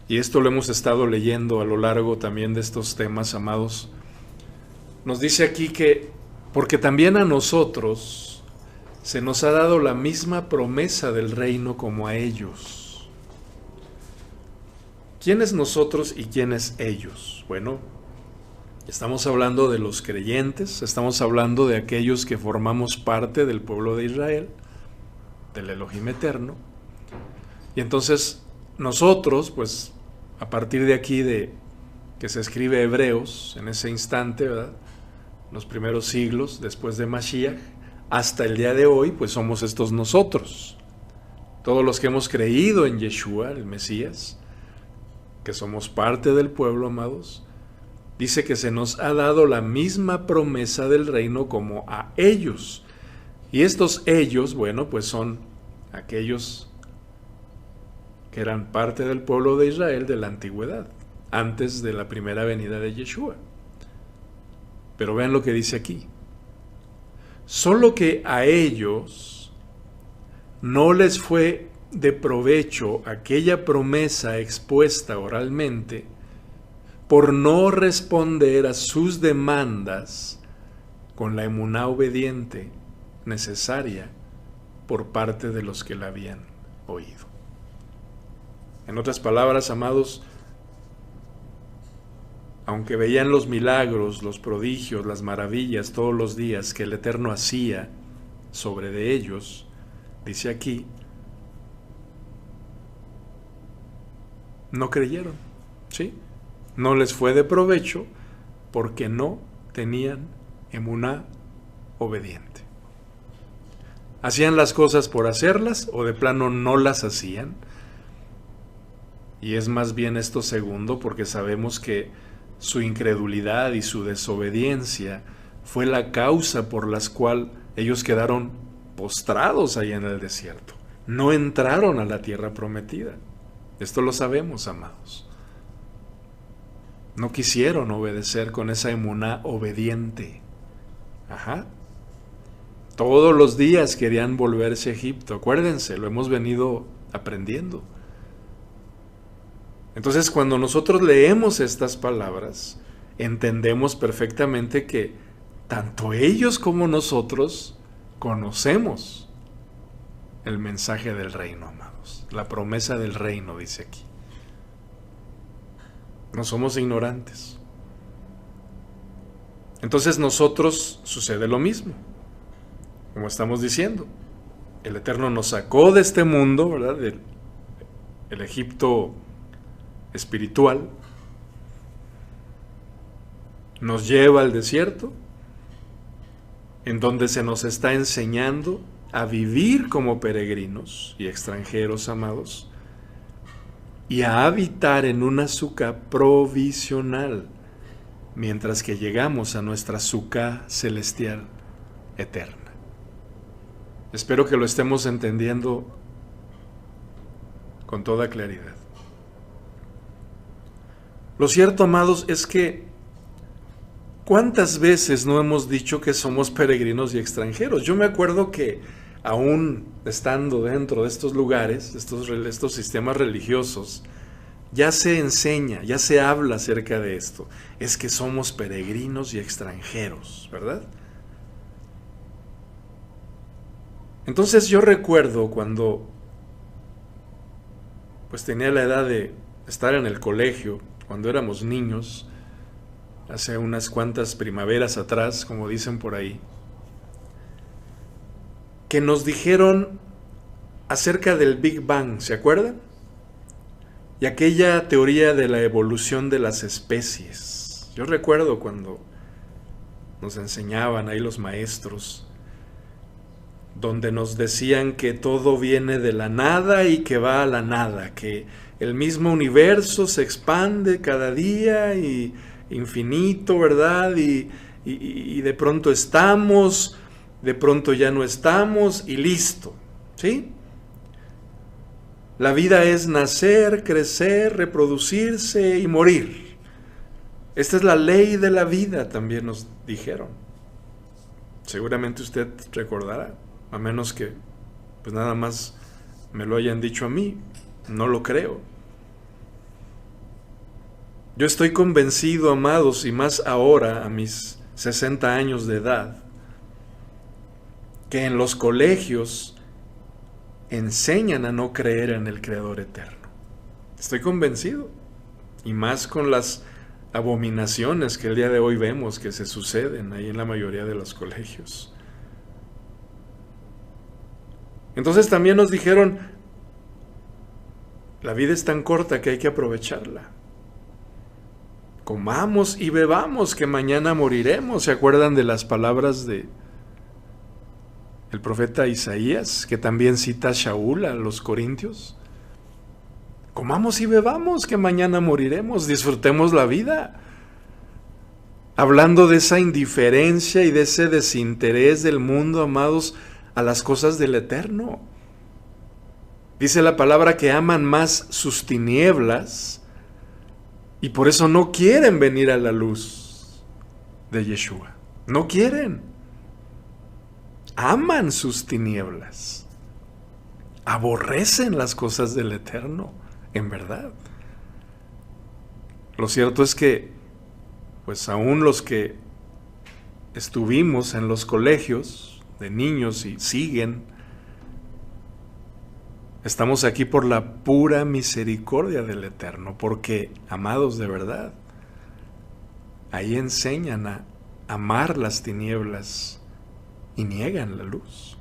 y esto lo hemos estado leyendo a lo largo también de estos temas, amados, nos dice aquí que porque también a nosotros se nos ha dado la misma promesa del reino como a ellos. ¿Quién es nosotros y quién es ellos? Bueno, estamos hablando de los creyentes, estamos hablando de aquellos que formamos parte del pueblo de Israel, del Elohim eterno. Y entonces nosotros, pues a partir de aquí de que se escribe Hebreos, en ese instante, ¿verdad? Los primeros siglos después de Mashiach, hasta el día de hoy, pues somos estos nosotros. Todos los que hemos creído en Yeshua, el Mesías, que somos parte del pueblo, amados, dice que se nos ha dado la misma promesa del reino como a ellos. Y estos ellos, bueno, pues son aquellos que eran parte del pueblo de Israel de la antigüedad, antes de la primera venida de Yeshua. Pero vean lo que dice aquí. Solo que a ellos no les fue de provecho aquella promesa expuesta oralmente por no responder a sus demandas con la emuná obediente necesaria por parte de los que la habían oído. En otras palabras, amados, aunque veían los milagros, los prodigios, las maravillas todos los días que el Eterno hacía sobre de ellos, dice aquí, no creyeron, ¿sí? No les fue de provecho porque no tenían emuná obediente. ¿Hacían las cosas por hacerlas o de plano no las hacían? Y es más bien esto segundo, porque sabemos que su incredulidad y su desobediencia fue la causa por la cual ellos quedaron postrados ahí en el desierto. No entraron a la tierra prometida. Esto lo sabemos, amados. No quisieron obedecer con esa emuná obediente. Ajá. Todos los días querían volverse a Egipto. Acuérdense, lo hemos venido aprendiendo. Entonces, cuando nosotros leemos estas palabras, entendemos perfectamente que tanto ellos como nosotros conocemos el mensaje del reino, amados. La promesa del reino, dice aquí. No somos ignorantes. Entonces nosotros sucede lo mismo, como estamos diciendo. El Eterno nos sacó de este mundo, ¿verdad? El Egipto espiritual, nos lleva al desierto, en donde se nos está enseñando a vivir como peregrinos y extranjeros, amados, y a habitar en una suca provisional, mientras que llegamos a nuestra suca celestial eterna. Espero que lo estemos entendiendo con toda claridad. Lo cierto, amados, es que ¿cuántas veces no hemos dicho que somos peregrinos y extranjeros? Yo me acuerdo que aún estando dentro de estos lugares, estos sistemas religiosos, ya se enseña, ya se habla acerca de esto. Es que somos peregrinos y extranjeros, ¿verdad? Entonces yo recuerdo cuando pues tenía la edad de estar en el colegio, cuando éramos niños, hace unas cuantas primaveras atrás, como dicen por ahí, que nos dijeron acerca del Big Bang, ¿se acuerdan? Y aquella teoría de la evolución de las especies. Yo recuerdo cuando nos enseñaban ahí los maestros, donde nos decían que todo viene de la nada y que va a la nada, que el mismo universo se expande cada día y infinito, ¿verdad? Y de pronto estamos, de pronto ya no estamos y listo, ¿sí? La vida es nacer, crecer, reproducirse y morir. Esta es la ley de la vida, también nos dijeron. Seguramente usted recordará, a menos que pues nada más me lo hayan dicho a mí. No lo creo. Yo estoy convencido, amados, y más ahora, a mis 60 años de edad, que en los colegios enseñan a no creer en el Creador eterno. Estoy convencido. Y más con las abominaciones que el día de hoy vemos que se suceden ahí en la mayoría de los colegios. Entonces también nos dijeron, la vida es tan corta que hay que aprovecharla. Comamos y bebamos que mañana moriremos. ¿Se acuerdan de las palabras de el profeta Isaías, que también cita a Shaul a los corintios? Comamos y bebamos que mañana moriremos. Disfrutemos la vida. Hablando de esa indiferencia y de ese desinterés del mundo, amados, a las cosas del Eterno. Dice la palabra que aman más sus tinieblas y por eso no quieren venir a la luz de Yeshua. No quieren. Aman sus tinieblas. Aborrecen las cosas del Eterno, en verdad. Lo cierto es que, pues aún los que estuvimos en los colegios de niños y siguen, Estamos aquí por la pura misericordia del Eterno, porque, amados, de verdad, ahí enseñan a amar las tinieblas y niegan la luz.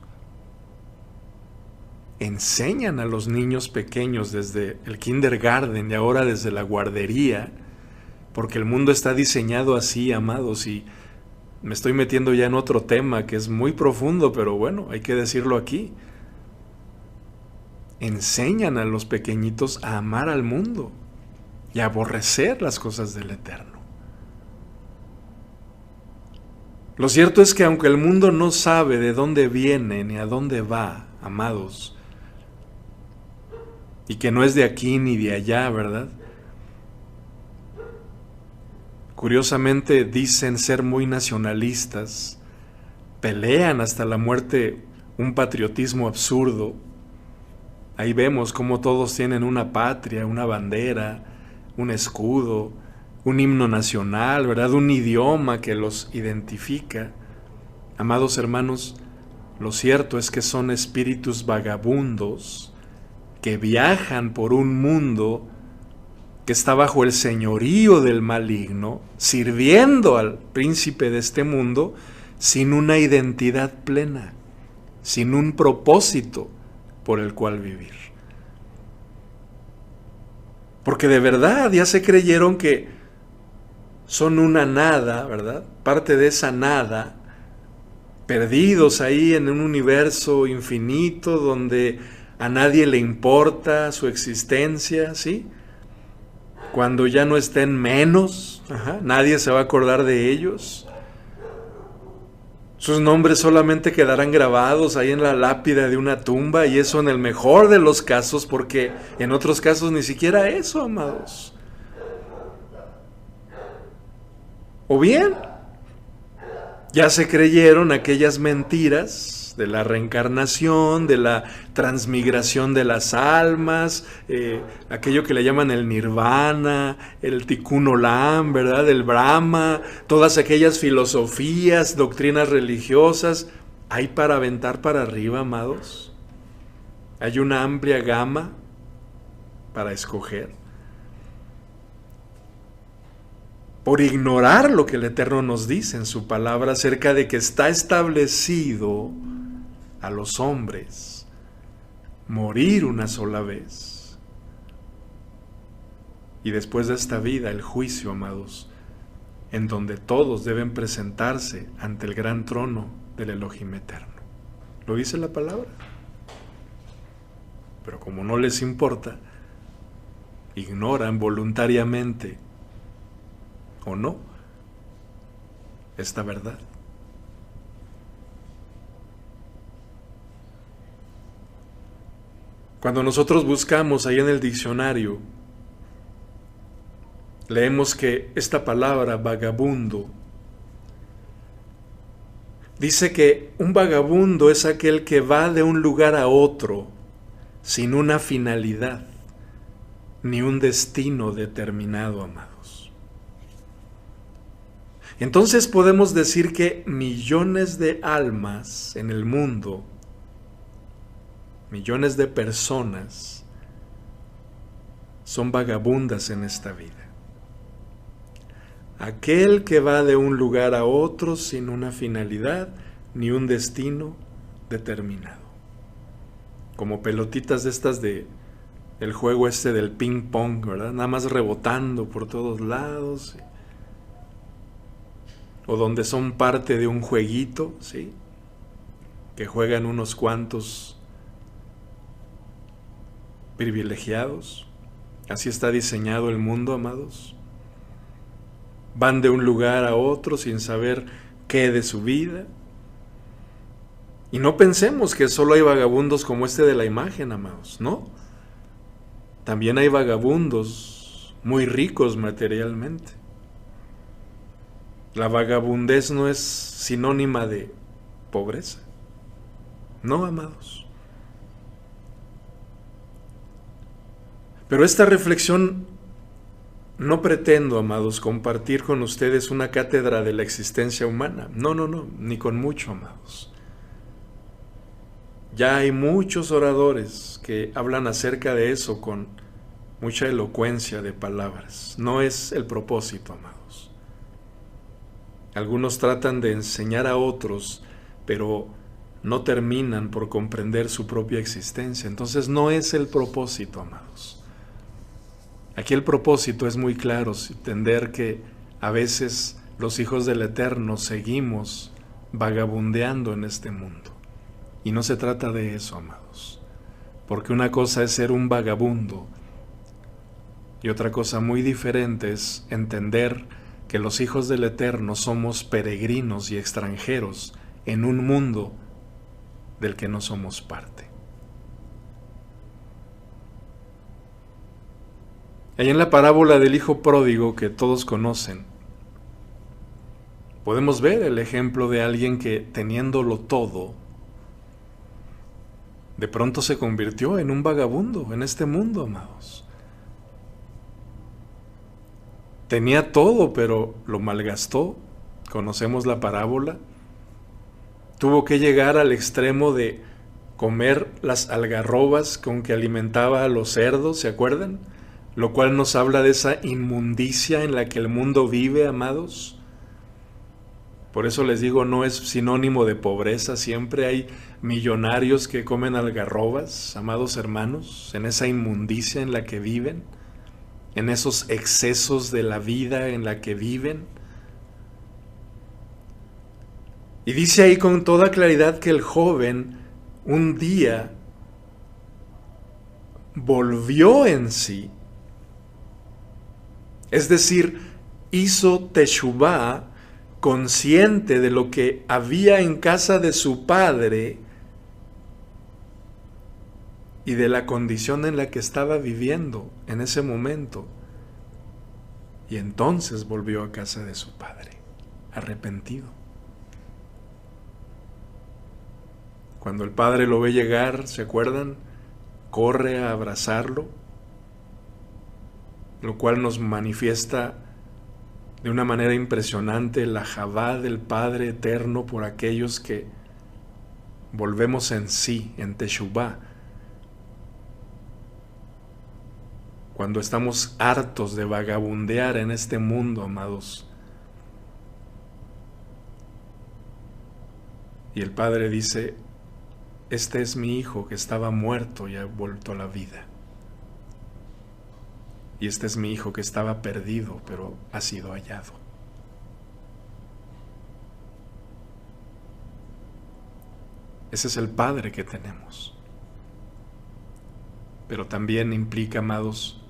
Enseñan a los niños pequeños desde el kindergarten y ahora desde la guardería, porque el mundo está diseñado así, amados, y me estoy metiendo ya en otro tema que es muy profundo, pero bueno, hay que decirlo aquí. Enseñan a los pequeñitos a amar al mundo y a aborrecer las cosas del Eterno. Lo cierto es que aunque el mundo no sabe de dónde viene ni a dónde va, amados, y que no es de aquí ni de allá, ¿verdad? Curiosamente dicen ser muy nacionalistas, pelean hasta la muerte un patriotismo absurdo. Ahí vemos cómo todos tienen una patria, una bandera, un escudo, un himno nacional, ¿verdad? Un idioma que los identifica. Amados hermanos, lo cierto es que son espíritus vagabundos que viajan por un mundo que está bajo el señorío del maligno, sirviendo al príncipe de este mundo sin una identidad plena, sin un propósito por el cual vivir. Porque de verdad ya se creyeron que son una nada, ¿verdad? Parte de esa nada, perdidos ahí en un universo infinito donde a nadie le importa su existencia, ¿sí? Cuando ya no estén menos, nadie se va a acordar de ellos. Sus nombres solamente quedarán grabados ahí en la lápida de una tumba, y eso en el mejor de los casos, porque en otros casos ni siquiera eso, amados. O bien, ya se creyeron aquellas mentiras de la reencarnación, de la transmigración de las almas, aquello que le llaman el nirvana, el tikkun olam, ¿verdad? El Brahma, todas aquellas filosofías, doctrinas religiosas. Hay para aventar para arriba, amados. Hay una amplia gama para escoger. Por ignorar lo que el Eterno nos dice en su palabra acerca de que está establecido a los hombres morir una sola vez. Y después de esta vida, el juicio, amados, en donde todos deben presentarse ante el gran trono del Elohim eterno. ¿Lo dice la palabra? Pero como no les importa, ignoran voluntariamente, ¿o no?, esta verdad. Cuando nosotros buscamos ahí en el diccionario, leemos que esta palabra vagabundo dice que un vagabundo es aquel que va de un lugar a otro sin una finalidad ni un destino determinado, amados. Entonces podemos decir que millones de almas en el mundo, millones de personas, son vagabundas en esta vida. Aquel que va de un lugar a otro sin una finalidad ni un destino determinado. Como pelotitas de estas de el juego este del ping pong, ¿verdad? Nada más rebotando por todos lados. O donde son parte de un jueguito, ¿sí?, que juegan unos cuantos privilegiados. Así está diseñado el mundo, amados. Van de un lugar a otro sin saber qué de su vida. Y no pensemos que solo hay vagabundos como este de la imagen, amados, ¿no? También hay vagabundos muy ricos materialmente. La vagabundez no es sinónima de pobreza. No, amados. Pero esta reflexión no pretendo, amados, compartir con ustedes una cátedra de la existencia humana. No, ni con mucho, amados. Ya hay muchos oradores que hablan acerca de eso con mucha elocuencia de palabras. No es el propósito, amados. Algunos tratan de enseñar a otros, pero no terminan por comprender su propia existencia. Entonces no es el propósito, amados. Aquí el propósito es muy claro, entender que a veces los hijos del Eterno seguimos vagabundeando en este mundo. Y no se trata de eso, amados. Porque una cosa es ser un vagabundo y otra cosa muy diferente es entender que los hijos del Eterno somos peregrinos y extranjeros en un mundo del que no somos parte. Ahí en la parábola del hijo pródigo que todos conocen, podemos ver el ejemplo de alguien que, teniéndolo todo, de pronto se convirtió en un vagabundo en este mundo, amados. Tenía todo, pero lo malgastó. Conocemos la parábola. Tuvo que llegar al extremo de comer las algarrobas con que alimentaba a los cerdos, ¿se acuerdan? Lo cual nos habla de esa inmundicia en la que el mundo vive, amados. Por eso les digo, no es sinónimo de pobreza. Siempre hay millonarios que comen algarrobas, amados hermanos, en esa inmundicia en la que viven, en esos excesos de la vida en la que viven. Y dice ahí con toda claridad que el joven un día volvió en sí, es decir, hizo teshuvá, consciente de lo que había en casa de su padre y de la condición en la que estaba viviendo en ese momento. Y entonces volvió a casa de su padre, arrepentido. Cuando el padre lo ve llegar, ¿se acuerdan? Corre a abrazarlo, lo cual nos manifiesta de una manera impresionante la javá del Padre Eterno por aquellos que volvemos en sí, en Teshuvá. Cuando estamos hartos de vagabundear en este mundo, amados. Y el Padre dice, este es mi hijo que estaba muerto y ha vuelto a la vida. Y este es mi hijo que estaba perdido, pero ha sido hallado. Ese es el Padre que tenemos. Pero también implica, amados,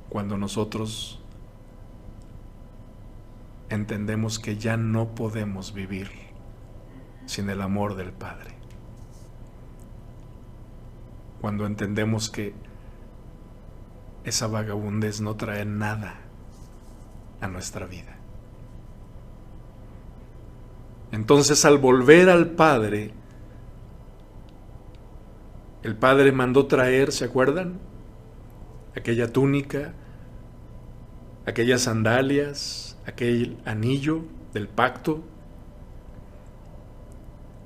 cuando nosotros entendemos que ya no podemos vivir sin el amor del Padre. Cuando entendemos que esa vagabundez no trae nada a nuestra vida. Entonces, al volver al Padre, el Padre mandó traer, ¿se acuerdan? Aquella túnica, aquellas sandalias, aquel anillo del pacto.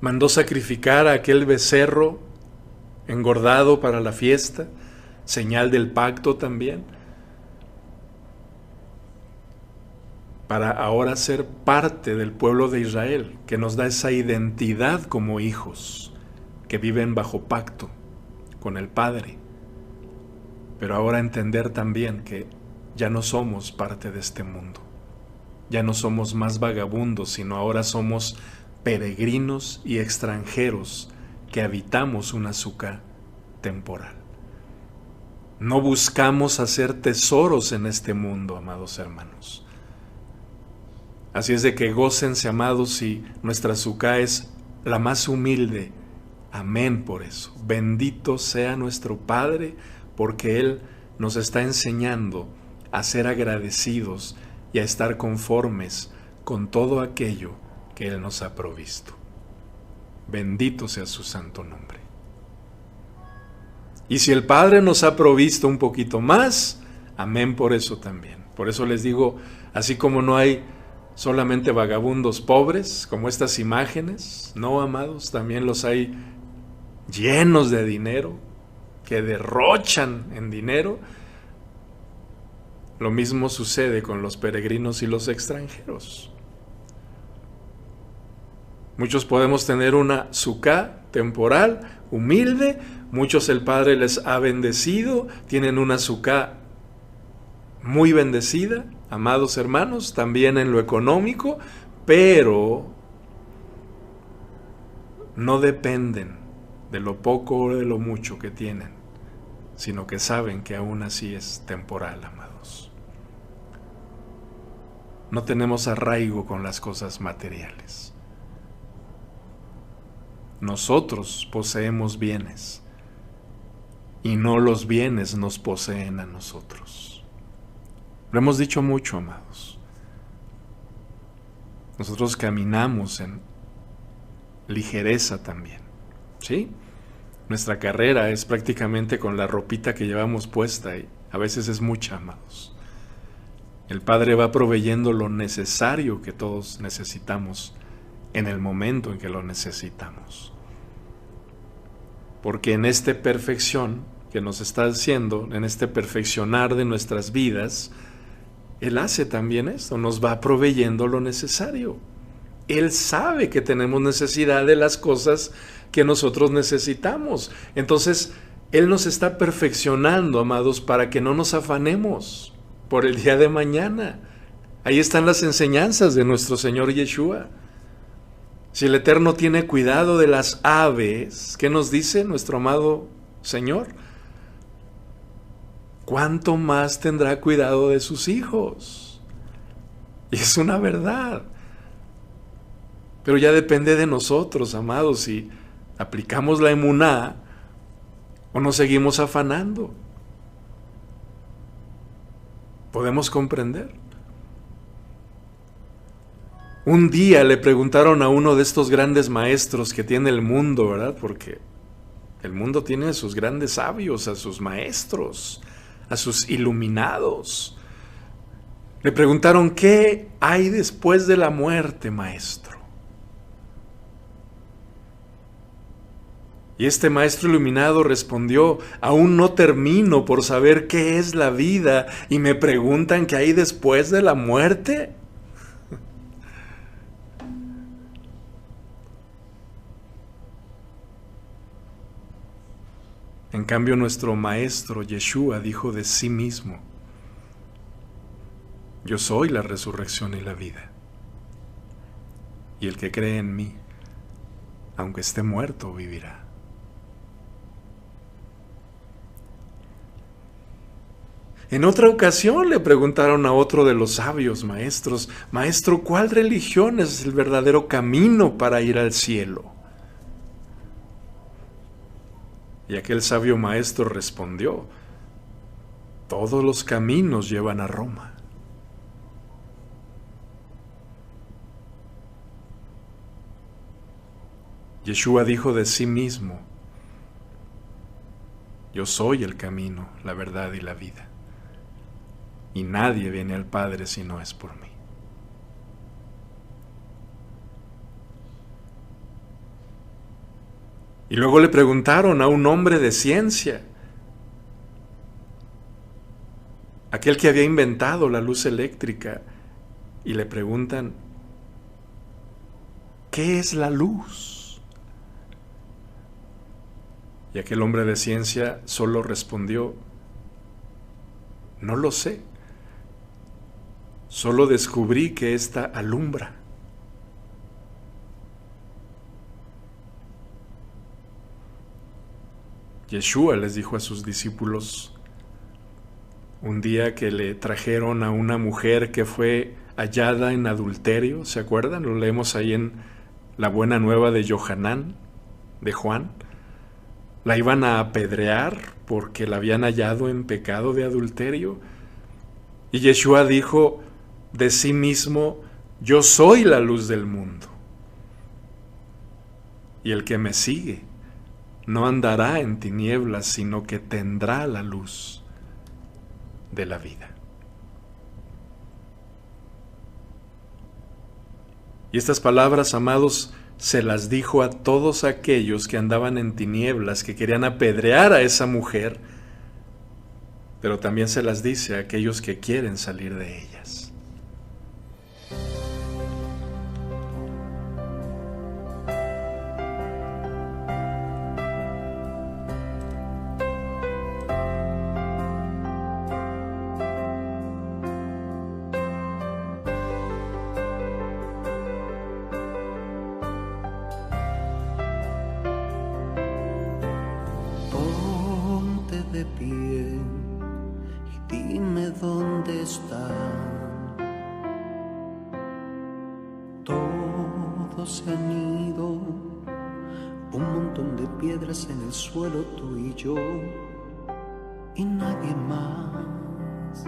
Mandó sacrificar a aquel becerro engordado para la fiesta, señal del pacto también, para ahora ser parte del pueblo de Israel, que nos da esa identidad como hijos, que viven bajo pacto con el Padre. Pero ahora entender también que ya no somos parte de este mundo, ya no somos más vagabundos, sino ahora somos peregrinos y extranjeros que habitamos una suca temporal. No buscamos hacer tesoros en este mundo, amados hermanos. Así es de que gócense, amados, si nuestra suca es la más humilde. Amén por eso. Bendito sea nuestro Padre, porque Él nos está enseñando a ser agradecidos y a estar conformes con todo aquello que Él nos ha provisto. Bendito sea su santo nombre. Y si el Padre nos ha provisto un poquito más, amén por eso también. Por eso les digo, así como no hay solamente vagabundos pobres, como estas imágenes. No, amados, también los hay llenos de dinero, que derrochan en dinero. Lo mismo sucede con los peregrinos y los extranjeros. Muchos podemos tener una sucá temporal, humilde. Muchos el Padre les ha bendecido, tienen una sucá muy bendecida, amados hermanos, también en lo económico, pero no dependen de lo poco o de lo mucho que tienen, sino que saben que aún así es temporal, amados. No tenemos arraigo con las cosas materiales. Nosotros poseemos bienes y no los bienes nos poseen a nosotros. Lo hemos dicho mucho, amados. Nosotros caminamos en ligereza también, ¿sí? Nuestra carrera es prácticamente con la ropita que llevamos puesta y a veces es mucha, amados. El Padre va proveyendo lo necesario que todos necesitamos en el momento en que lo necesitamos. Porque en esta perfección que nos está haciendo, en este perfeccionar de nuestras vidas, Él hace también esto, nos va proveyendo lo necesario. Él sabe que tenemos necesidad de las cosas que nosotros necesitamos. Entonces, Él nos está perfeccionando, amados, para que no nos afanemos por el día de mañana. Ahí están las enseñanzas de nuestro Señor Yeshua. Si el Eterno tiene cuidado de las aves, ¿qué nos dice nuestro amado Señor? ¿Cuánto más tendrá cuidado de sus hijos? Y es una verdad. Pero ya depende de nosotros, amados, si aplicamos la emuná o nos seguimos afanando. ¿Podemos comprender? Un día le preguntaron a uno de estos grandes maestros que tiene el mundo, ¿verdad? Porque el mundo tiene a sus grandes sabios, a sus maestros, a sus iluminados. Le preguntaron, ¿qué hay después de la muerte, maestro? Y este maestro iluminado respondió, aún no termino por saber qué es la vida y me preguntan qué hay después de la muerte. En cambio, nuestro maestro Yeshua dijo de sí mismo, yo soy la resurrección y la vida. Y el que cree en mí, aunque esté muerto, vivirá. En otra ocasión le preguntaron a otro de los sabios maestros, maestro, ¿cuál religión es el verdadero camino para ir al cielo? Y aquel sabio maestro respondió, todos los caminos llevan a Roma. Yeshua dijo de sí mismo, yo soy el camino, la verdad y la vida. Y nadie viene al Padre si no es por mí. Y luego le preguntaron a un hombre de ciencia, aquel que había inventado la luz eléctrica, y le preguntan, ¿qué es la luz? Y aquel hombre de ciencia solo respondió, no lo sé, solo descubrí que ésta alumbra. Yeshua les dijo a sus discípulos un día que le trajeron a una mujer que fue hallada en adulterio, ¿se acuerdan? Lo leemos ahí en la Buena Nueva de Yohanan, de Juan. La iban a apedrear porque la habían hallado en pecado de adulterio. Y Yeshua dijo de sí mismo, yo soy la luz del mundo. Y el que me sigue no andará en tinieblas, sino que tendrá la luz de la vida. Y estas palabras, amados, se las dijo a todos aquellos que andaban en tinieblas, que querían apedrear a esa mujer, pero también se las dice a aquellos que quieren salir de ellas. De pie y dime dónde están. Todos se han ido, un montón de piedras en el suelo, tú y yo, y nadie más.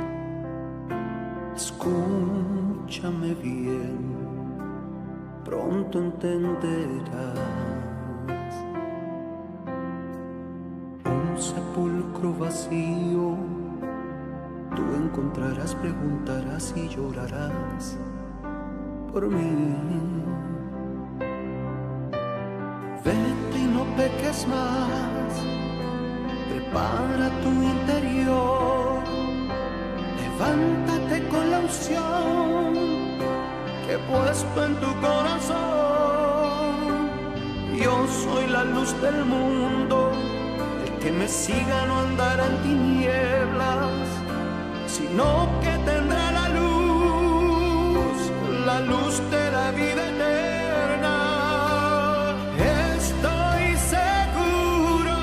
Escúchame bien, pronto entenderás. Sepulcro vacío, tú encontrarás, preguntarás y llorarás por mí. Vete y no peques más, prepara tu interior, levántate con la unción que he puesto en tu corazón. Yo soy la luz del mundo, que me siga no andará en tinieblas, sino que tendrá la luz de la vida eterna. Estoy seguro,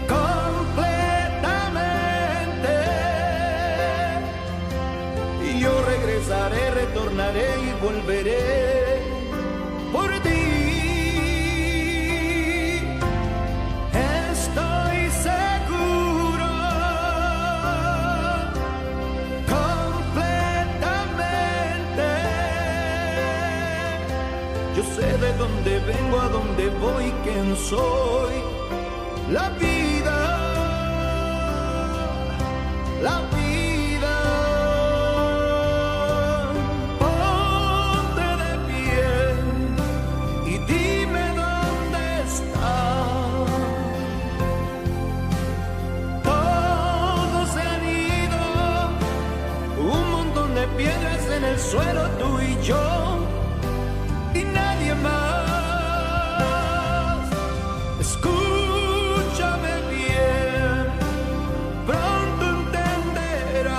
completamente. Y yo regresaré, retornaré y volveré por ti. De dónde vengo, a dónde voy, quién soy. La vida, la vida. Ponte de pie y dime dónde estás. Todos se han ido, un montón de piedras en el suelo, tú y yo, y nadie más. Escúchame bien, pronto entenderás.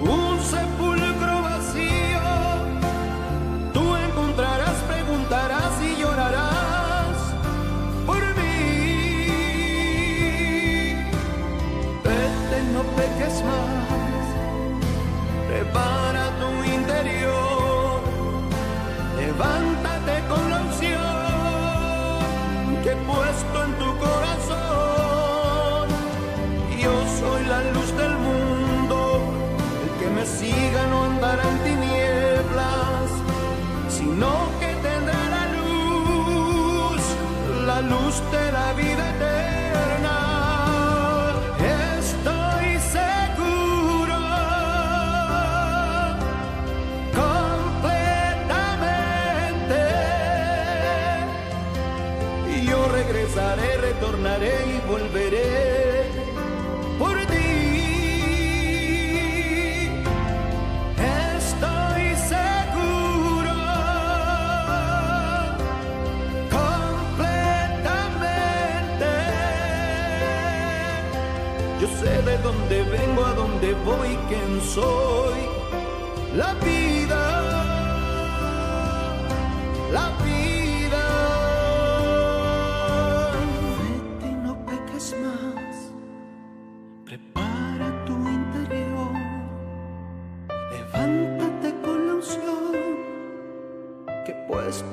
Un sepulcro vacío, tú encontrarás, preguntarás y llorarás por mí. Vete, no peques más, prepara tu interior, levántate con la unción que he puesto en tu corazón. Yo soy la luz del mundo, el que me siga no andará en tinieblas, sino que tendrá la luz de la vida eterna. Estoy seguro, regresaré, retornaré y volveré por ti. Estoy seguro, completamente. Yo sé de dónde vengo, a dónde voy, quién soy. La vida, la vida.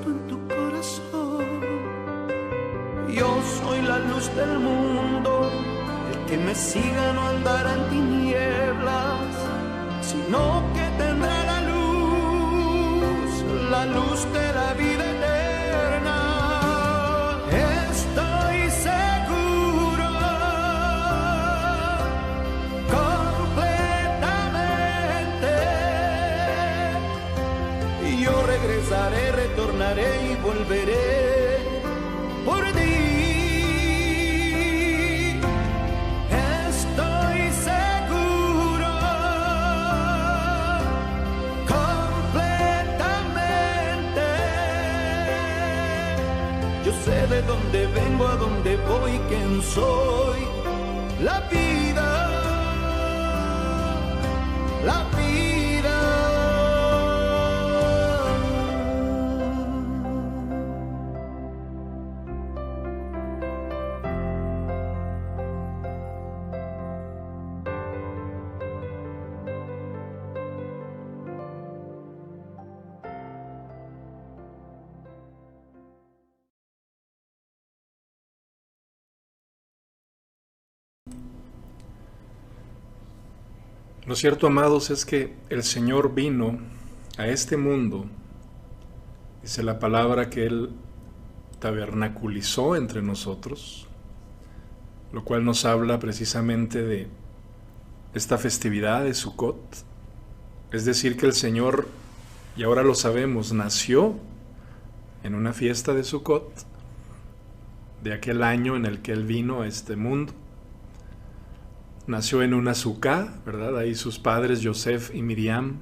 En tu corazón, yo soy la luz del mundo, el que me siga no andará en tinieblas, sino que tendrá la luz de la vida eterna. Estoy seguro, completamente. regresaré, retornaré y volveré por ti. Estoy seguro, completamente. Yo sé de dónde vengo, a dónde voy, quién soy. La vida, la vida. Lo cierto, amados, es que el Señor vino a este mundo, dice la palabra que Él tabernaculizó entre nosotros, lo cual nos habla precisamente de esta festividad de Sukkot. Es decir, que el Señor, y ahora lo sabemos, nació en una fiesta de Sukkot, de aquel año en el que Él vino a este mundo. Nació en una sucá, ¿verdad? Ahí sus padres, Yosef y Miriam,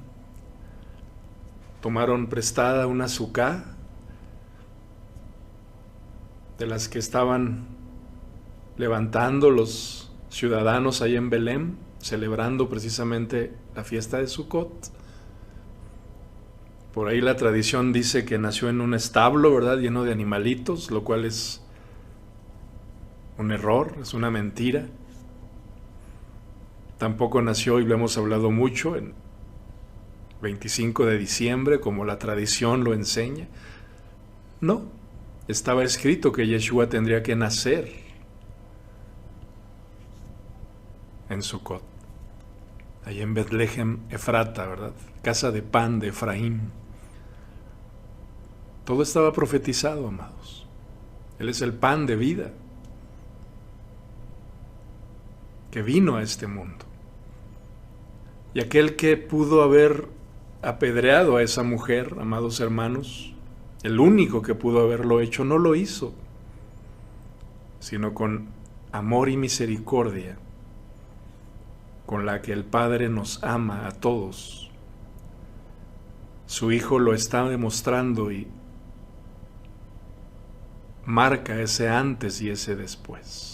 tomaron prestada una sucá de las que estaban levantando los ciudadanos ahí en Belén, celebrando precisamente la fiesta de Sukkot. Por ahí la tradición dice que nació en un establo, ¿verdad? Lleno de animalitos, lo cual es un error, es una mentira. Tampoco nació, y lo hemos hablado mucho, en 25 de diciembre, como la tradición lo enseña. No, estaba escrito que Yeshua tendría que nacer en Sukkot, ahí en Betlehem Efrata, ¿verdad? Casa de pan de Efraín. Todo estaba profetizado, amados. Él es el pan de vida que vino a este mundo. Y aquel que pudo haber apedreado a esa mujer, amados hermanos, el único que pudo haberlo hecho, no lo hizo, sino con amor y misericordia, con la que el Padre nos ama a todos. Su Hijo lo está demostrando y marca ese antes y ese después.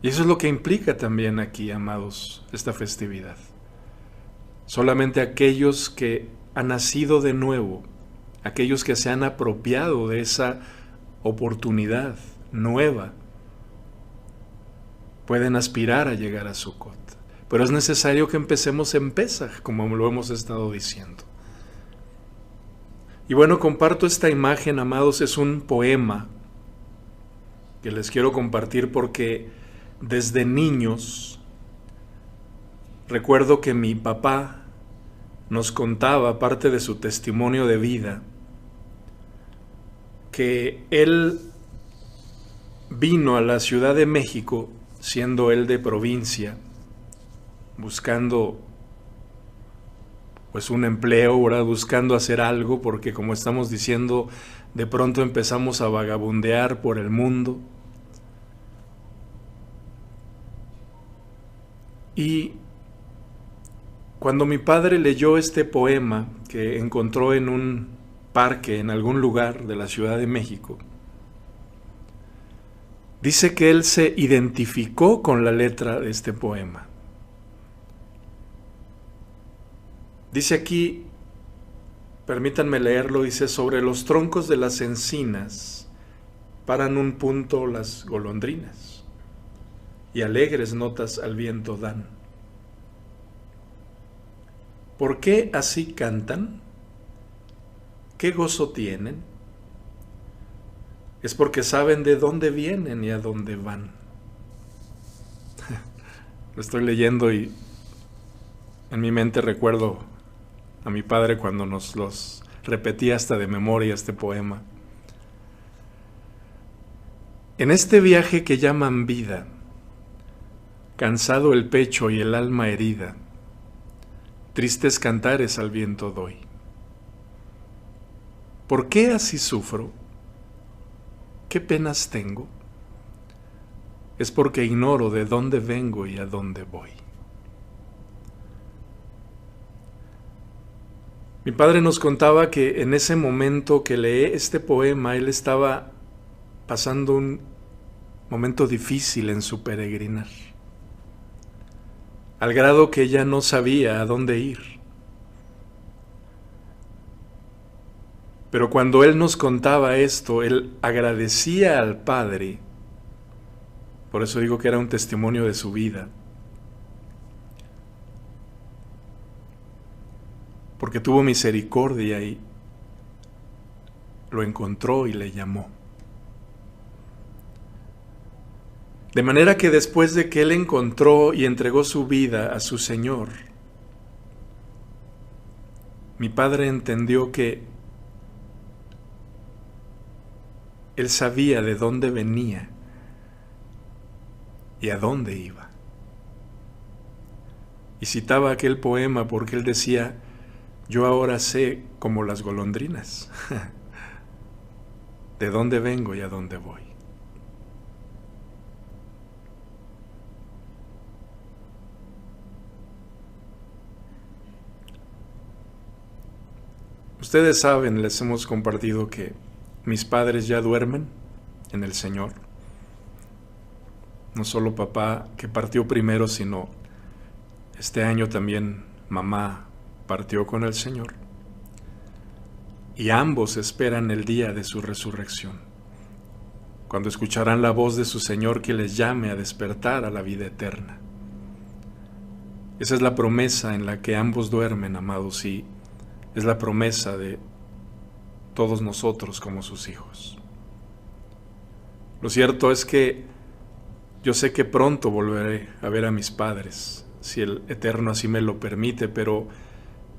Y eso es lo que implica también aquí, amados, esta festividad. Solamente aquellos que han nacido de nuevo, aquellos que se han apropiado de esa oportunidad nueva, pueden aspirar a llegar a Sukkot. Pero es necesario que empecemos en Pesaj, como lo hemos estado diciendo. Y bueno, comparto esta imagen, amados, es un poema que les quiero compartir porque desde niños recuerdo que mi papá nos contaba, parte de su testimonio de vida, que él vino a la Ciudad de México, siendo él de provincia, buscando pues un empleo, ¿verdad? Buscando hacer algo, porque como estamos diciendo, de pronto empezamos a vagabundear por el mundo. Y cuando mi padre leyó este poema que encontró en un parque, en algún lugar de la Ciudad de México, dice que él se identificó con la letra de este poema. Dice aquí, permítanme leerlo, dice: sobre los troncos de las encinas paran un punto las golondrinas, y alegres notas al viento dan. ¿Por qué así cantan? ¿Qué gozo tienen? Es porque saben de dónde vienen y a dónde van. Lo estoy leyendo y en mi mente recuerdo a mi padre cuando nos los repetía hasta de memoria este poema. En este viaje que llaman vida, cansado el pecho y el alma herida, tristes cantares al viento doy. ¿Por qué así sufro? ¿Qué penas tengo? Es porque ignoro de dónde vengo y a dónde voy. Mi padre nos contaba que en ese momento que lee este poema, él estaba pasando un momento difícil en su peregrinar, al grado que ya no sabía a dónde ir. Pero cuando él nos contaba esto, él agradecía al Padre, por eso digo que era un testimonio de su vida, porque tuvo misericordia y lo encontró y le llamó. De manera que después de que él encontró y entregó su vida a su Señor, mi padre entendió que él sabía de dónde venía y a dónde iba. Y citaba aquel poema porque él decía: yo ahora sé como las golondrinas de dónde vengo y a dónde voy. Ustedes saben, les hemos compartido que mis padres ya duermen en el Señor. No solo papá, que partió primero, sino este año también mamá partió con el Señor. Y ambos esperan el día de su resurrección, cuando escucharán la voz de su Señor que les llame a despertar a la vida eterna. Esa es la promesa en la que ambos duermen, amados, y es la promesa de todos nosotros como sus hijos. Lo cierto es que yo sé que pronto volveré a ver a mis padres, si el Eterno así me lo permite, pero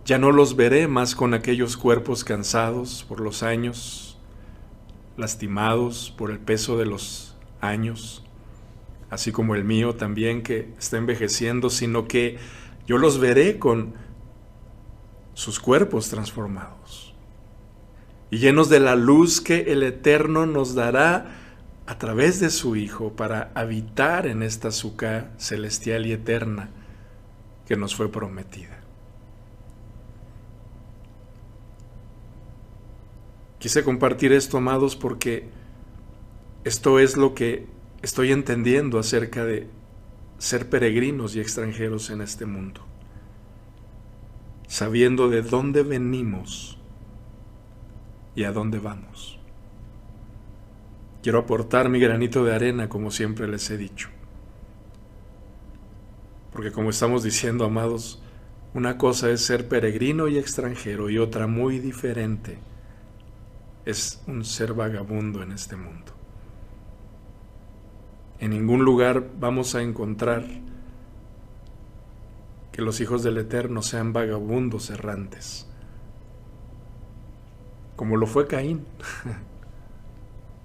ya no los veré más con aquellos cuerpos cansados por los años, lastimados por el peso de los años, así como el mío también que está envejeciendo, sino que yo los veré con sus cuerpos transformados y llenos de la luz que el Eterno nos dará a través de su Hijo para habitar en esta Sucá celestial y eterna que nos fue prometida. Quise compartir esto, amados, porque esto es lo que estoy entendiendo acerca de ser peregrinos y extranjeros en este mundo, sabiendo de dónde venimos y a dónde vamos. Quiero aportar mi granito de arena, como siempre les he dicho, porque como estamos diciendo, amados, una cosa es ser peregrino y extranjero y otra muy diferente es un ser vagabundo en este mundo. En ningún lugar vamos a encontrar que los hijos del Eterno sean vagabundos errantes, como lo fue Caín.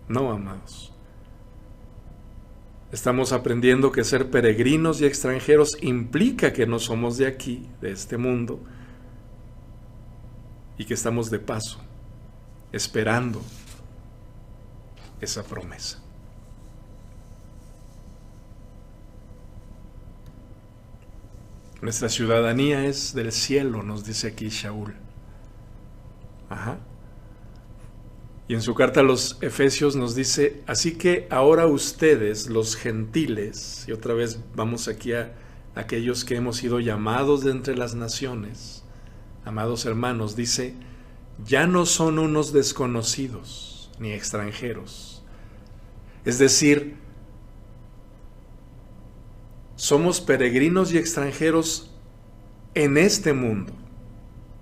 No, amados. Estamos aprendiendo que ser peregrinos y extranjeros implica que no somos de aquí, de este mundo, y que estamos de paso, esperando esa promesa. Nuestra ciudadanía es del cielo, nos dice aquí Shaul. Ajá. Y en su carta a los Efesios nos dice: así que ahora ustedes, los gentiles, y otra vez vamos aquí a aquellos que hemos sido llamados de entre las naciones, amados hermanos, dice: ya no son unos desconocidos ni extranjeros. Es decir, somos peregrinos y extranjeros en este mundo,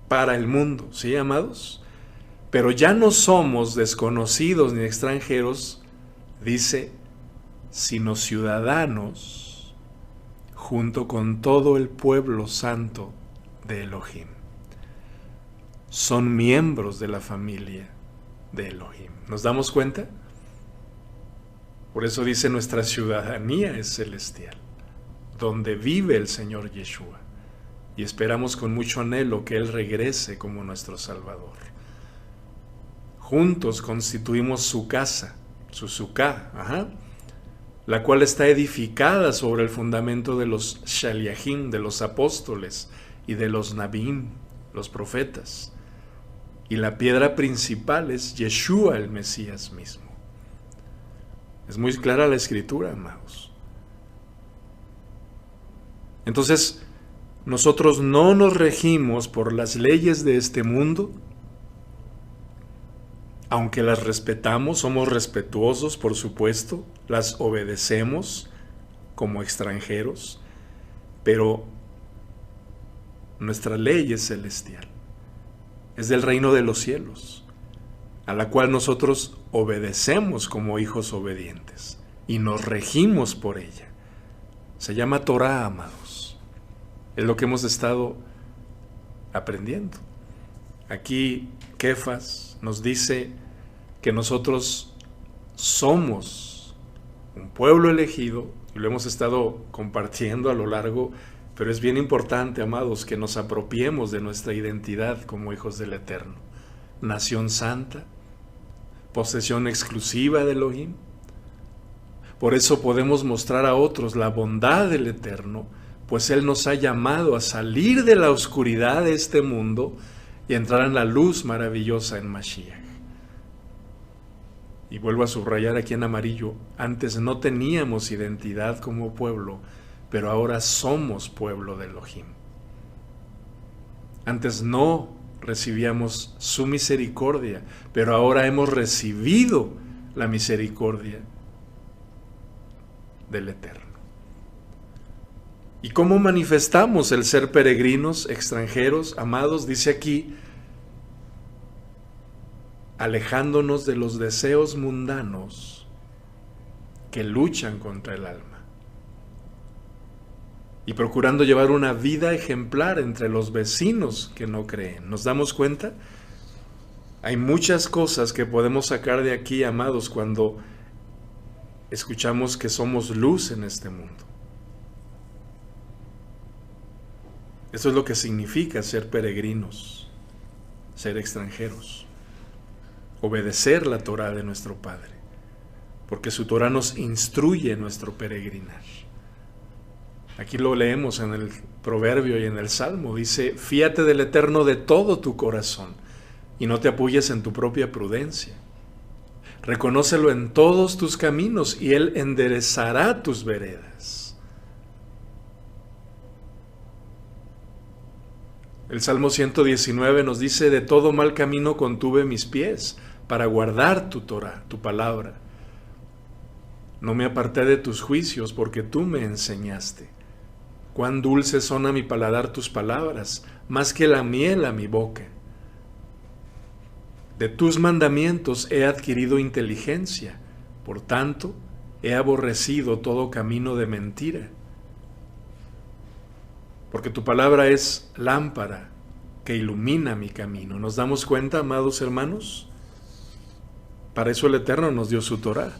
para el mundo, ¿sí, amados? Pero ya no somos desconocidos ni extranjeros, dice, sino ciudadanos junto con todo el pueblo santo de Elohim. Son miembros de la familia de Elohim. ¿Nos damos cuenta? Por eso dice: nuestra ciudadanía es celestial, donde vive el Señor Yeshua, y esperamos con mucho anhelo que Él regrese como nuestro Salvador. juntos constituimos su casa, su suká, la cual está edificada sobre el fundamento de los shaliachim, de los apóstoles, y de los nabíim, los profetas. Y la piedra principal es Yeshua, el Mesías mismo. Es muy clara la escritura, amados. Entonces, nosotros no nos regimos por las leyes de este mundo, aunque las respetamos, somos respetuosos, por supuesto, las obedecemos como extranjeros, pero nuestra ley es celestial, es del reino de los cielos, a la cual nosotros obedecemos como hijos obedientes y nos regimos por ella. Se llama Torah, amados. Es lo que hemos estado aprendiendo. Aquí Kefas nos dice que nosotros somos un pueblo elegido, y lo hemos estado compartiendo a lo largo, pero es bien importante, amados, que nos apropiemos de nuestra identidad como hijos del Eterno. Nación santa, posesión exclusiva de Elohim. Por eso podemos mostrar a otros la bondad del Eterno, pues Él nos ha llamado a salir de la oscuridad de este mundo y entrar en la luz maravillosa en Mashiach. Y vuelvo a subrayar aquí en amarillo, antes no teníamos identidad como pueblo, pero ahora somos pueblo de Elohim. Antes no recibíamos su misericordia, pero ahora hemos recibido la misericordia del Eterno. ¿Y cómo manifestamos el ser peregrinos, extranjeros, amados? Dice aquí, alejándonos de los deseos mundanos que luchan contra el alma y procurando llevar una vida ejemplar entre los vecinos que no creen. ¿Nos damos cuenta? Hay muchas cosas que podemos sacar de aquí, amados, cuando escuchamos que somos luz en este mundo. Eso es lo que significa ser peregrinos, ser extranjeros. Obedecer la Torah de nuestro Padre, porque su Torah nos instruye en nuestro peregrinar. Aquí lo leemos en el proverbio y en el salmo, dice, fíate del Eterno de todo tu corazón y no te apoyes en tu propia prudencia. Reconócelo en todos tus caminos y Él enderezará tus veredas. El Salmo 119 nos dice, de todo mal camino contuve mis pies, para guardar tu Torah, tu palabra. No me aparté de tus juicios, porque tú me enseñaste. Cuán dulces son a mi paladar tus palabras, más que la miel a mi boca. De tus mandamientos he adquirido inteligencia, por tanto, he aborrecido todo camino de mentira. Porque tu palabra es lámpara que ilumina mi camino. ¿Nos damos cuenta, amados hermanos? Para eso el Eterno nos dio su Torah.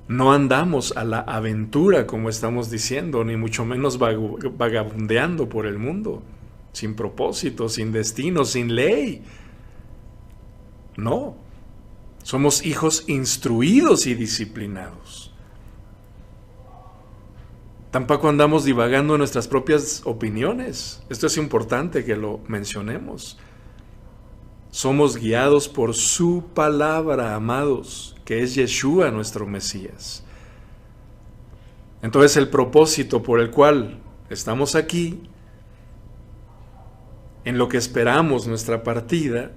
No andamos a la aventura, como estamos diciendo, ni mucho menos vagabundeando por el mundo, sin propósito, sin destino, sin ley. No, somos hijos instruidos y disciplinados. Tampoco andamos divagando en nuestras propias opiniones. Esto es importante que lo mencionemos. Somos guiados por su palabra, amados, que es Yeshua, nuestro Mesías. Entonces el propósito por el cual estamos aquí, en lo que esperamos nuestra partida,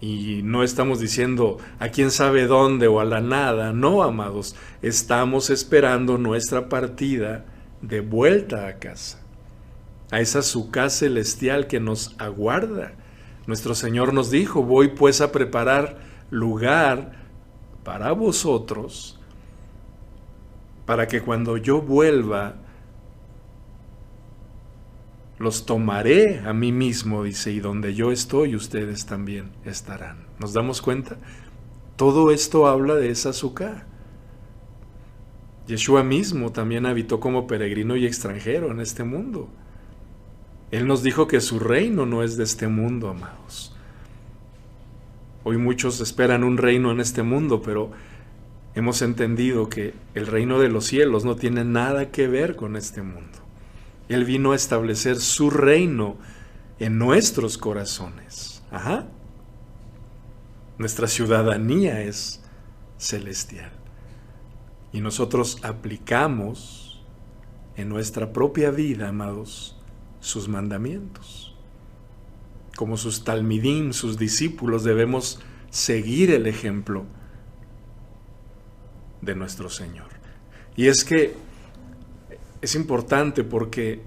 y no estamos diciendo a quién sabe dónde o a la nada, no, amados, estamos esperando nuestra partida de vuelta a casa, a esa suká celestial que nos aguarda. Nuestro Señor nos dijo, voy pues a preparar lugar para vosotros, para que cuando yo vuelva, los tomaré a mí mismo, dice, y donde yo estoy, ustedes también estarán. ¿Nos damos cuenta? Todo esto habla de esa suká. Yeshua mismo también habitó como peregrino y extranjero en este mundo. Él nos dijo que su reino no es de este mundo, amados. Hoy muchos esperan un reino en este mundo, pero hemos entendido que el reino de los cielos no tiene nada que ver con este mundo. Él vino a establecer su reino en nuestros corazones. Ajá. Nuestra ciudadanía es celestial. Y nosotros aplicamos en nuestra propia vida, amados, sus mandamientos. Como sus talmidim, sus discípulos, debemos seguir el ejemplo de nuestro Señor. Y es que es importante porque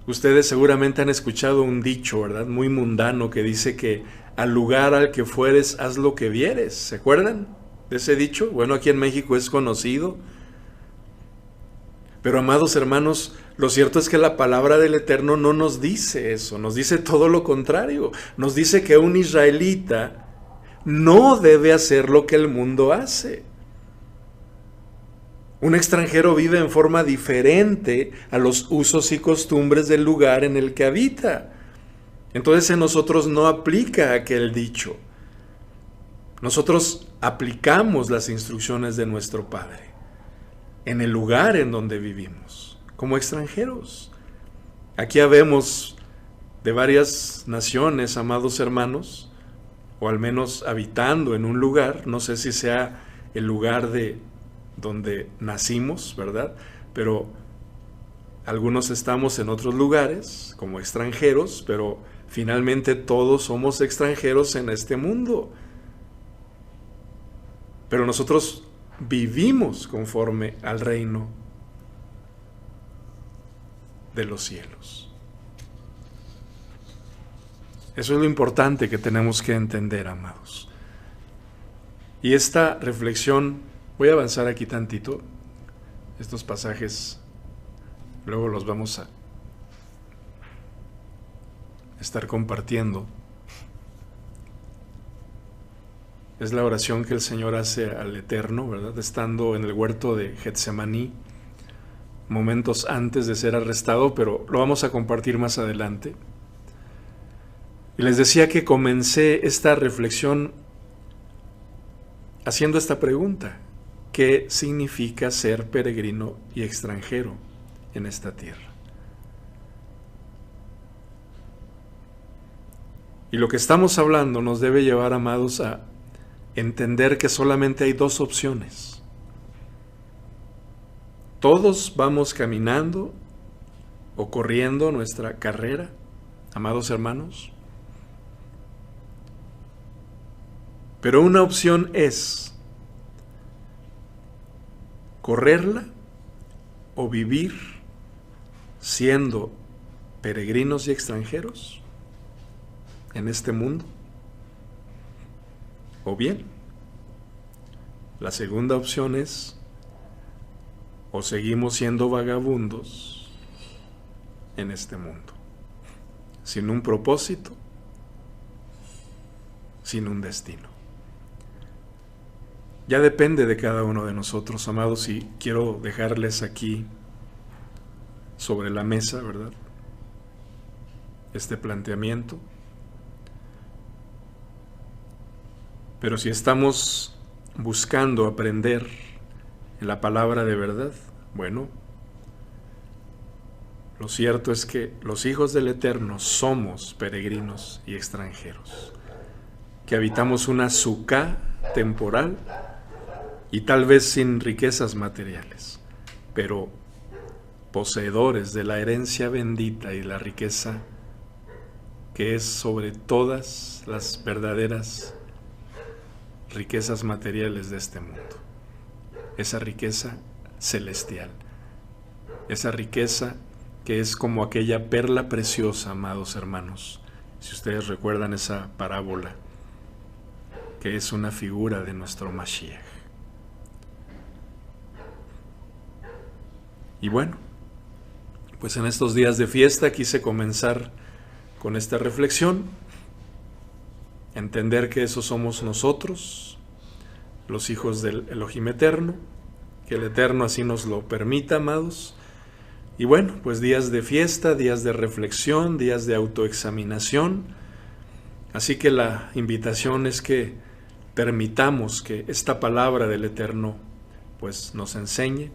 ustedes seguramente han escuchado un dicho, ¿verdad? Muy mundano, que dice que al lugar al que fueres, haz lo que vieres. ¿Se acuerdan de ese dicho? Bueno, aquí en México es conocido. Pero, amados hermanos, lo cierto es que la palabra del Eterno no nos dice eso, nos dice todo lo contrario. Nos dice que un israelita no debe hacer lo que el mundo hace. Un extranjero vive en forma diferente a los usos y costumbres del lugar en el que habita. Entonces en nosotros no aplica aquel dicho. Nosotros aplicamos las instrucciones de nuestro Padre en el lugar en donde vivimos, como extranjeros. Aquí habemos de varias naciones, amados hermanos, o al menos habitando en un lugar, no sé si sea el lugar de donde nacimos, ¿verdad? Pero algunos estamos en otros lugares como extranjeros, pero finalmente todos somos extranjeros en este mundo. Pero nosotros vivimos conforme al reino de los cielos. Eso es lo importante que tenemos que entender, amados. Y esta reflexión, voy a avanzar aquí tantito. Estos pasajes luego los vamos a estar compartiendo. Es la oración que el Señor hace al Eterno, ¿verdad? Estando en el huerto de Getsemaní, momentos antes de ser arrestado, pero lo vamos a compartir más adelante. Y les decía que comencé esta reflexión haciendo esta pregunta: ¿qué significa ser peregrino y extranjero en esta tierra? Y lo que estamos hablando nos debe llevar, amados, a entender que solamente hay dos opciones. Todos vamos caminando o corriendo nuestra carrera, amados hermanos. Pero una opción es correrla o vivir siendo peregrinos y extranjeros en este mundo. O bien, la segunda opción es: o seguimos siendo vagabundos en este mundo, sin un propósito, sin un destino. Ya depende de cada uno de nosotros, amados, y quiero dejarles aquí sobre la mesa, ¿verdad?, este planteamiento. Pero si estamos buscando aprender en la palabra de verdad, bueno, lo cierto es que los hijos del Eterno somos peregrinos y extranjeros, que habitamos una sucá temporal y tal vez sin riquezas materiales, pero poseedores de la herencia bendita y la riqueza que es sobre todas las verdaderas riquezas materiales de este mundo. Esa riqueza celestial, esa riqueza que es como aquella perla preciosa, amados hermanos. Si ustedes recuerdan esa parábola, que es una figura de nuestro Mashiach. Y bueno, pues en estos días de fiesta quise comenzar con esta reflexión, entender que esos somos nosotros, los hijos del Elohim Eterno, que el Eterno así nos lo permita, amados. Y bueno, pues días de fiesta, días de reflexión, días de autoexaminación, Así que la invitación es que permitamos que esta palabra del Eterno pues nos enseñe,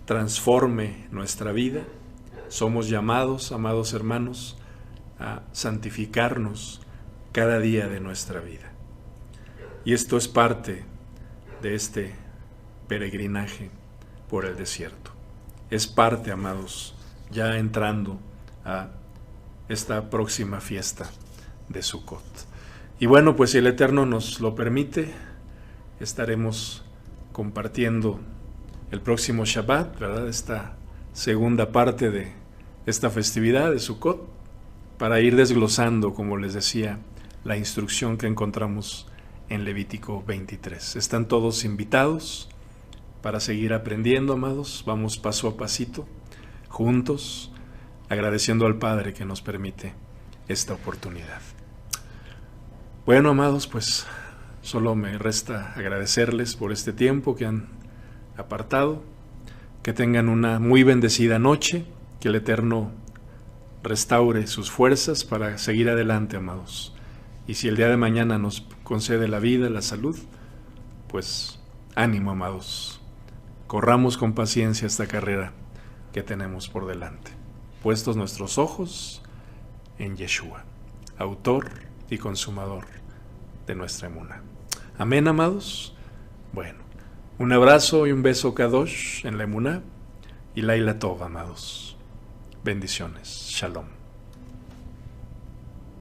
transforme nuestra vida. Somos llamados, amados hermanos, a santificarnos cada día de nuestra vida. Y esto es parte de este peregrinaje por el desierto. Es parte, amados, ya entrando a esta próxima fiesta de Sukkot. Y bueno, pues si el Eterno nos lo permite, estaremos compartiendo el próximo Shabbat, ¿verdad? Esta segunda parte de esta festividad de Sukkot, para ir desglosando, como les decía, la instrucción que encontramos en Levítico 23. Están todos invitados para seguir aprendiendo, amados. Vamos paso a pasito, juntos, agradeciendo al Padre que nos permite esta oportunidad. Bueno, amados, pues solo me resta agradecerles por este tiempo que han apartado. Que tengan una muy bendecida noche, que el Eterno restaure sus fuerzas para seguir adelante, amados. Y si el día de mañana nos concede la vida, la salud, pues ánimo, amados. Corramos con paciencia esta carrera que tenemos por delante, puestos nuestros ojos en Yeshua, autor y consumador de nuestra emuná. Amén, amados. Bueno, un abrazo y un beso kadosh en la emuná y Laila Tov, amados. Bendiciones. Shalom.